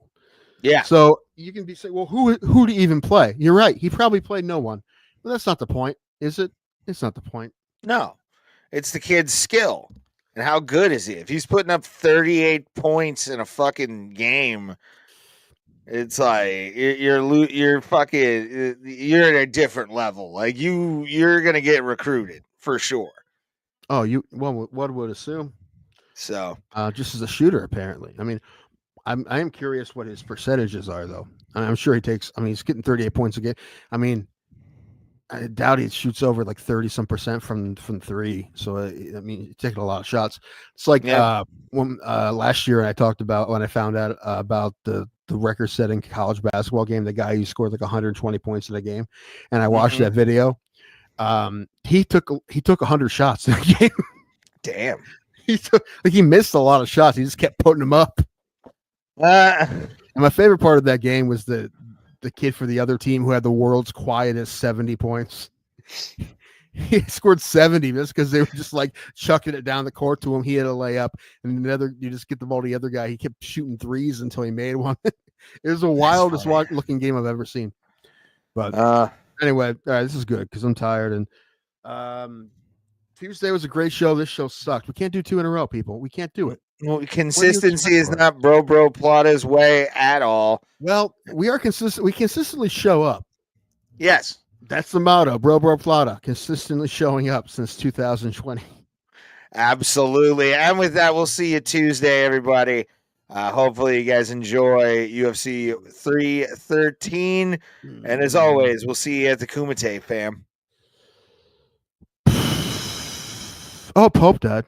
Yeah. So you can say, well, who do you even play? You're right. He probably played no one. But that's not the point, is it? It's not the point. No, it's the kid's skill and how good is he? If he's putting up 38 points in a fucking game, it's like you're fucking you're at a different level. Like you're gonna get recruited for sure. Oh, one would assume. So just as a shooter, apparently. I mean, I am curious what his percentages are, though. I'm sure he takes. I mean, he's getting 38 points a game. I mean, I doubt he shoots over like 30% from three. So I mean, he's taking a lot of shots. It's like when last year I talked about when I found out about the record-setting college basketball game, the guy who scored like 120 points in a game, and I watched that video. He took 100 shots in the game. Damn. He missed a lot of shots. He just kept putting them up. And my favorite part of that game was the kid for the other team who had the world's quietest 70 points. He scored 70 just because they were just like chucking it down the court to him. He had a layup, and you just get the ball to the other guy. He kept shooting threes until he made one. It was the wildest looking game I've ever seen. But anyway, all right, this is good because I'm tired. And Tuesday was a great show. This show sucked. We can't do 2 in a row, people. We can't do it. Well, consistency is not bro Plata's way at all. Well, we are consistent. We consistently show up. Yes. That's the motto, bro Plata, consistently showing up since 2020. Absolutely. And with that, we'll see you Tuesday, everybody. Hopefully you guys enjoy UFC 313. And as always, we'll see you at the Kumite, fam. Oh, Pope died.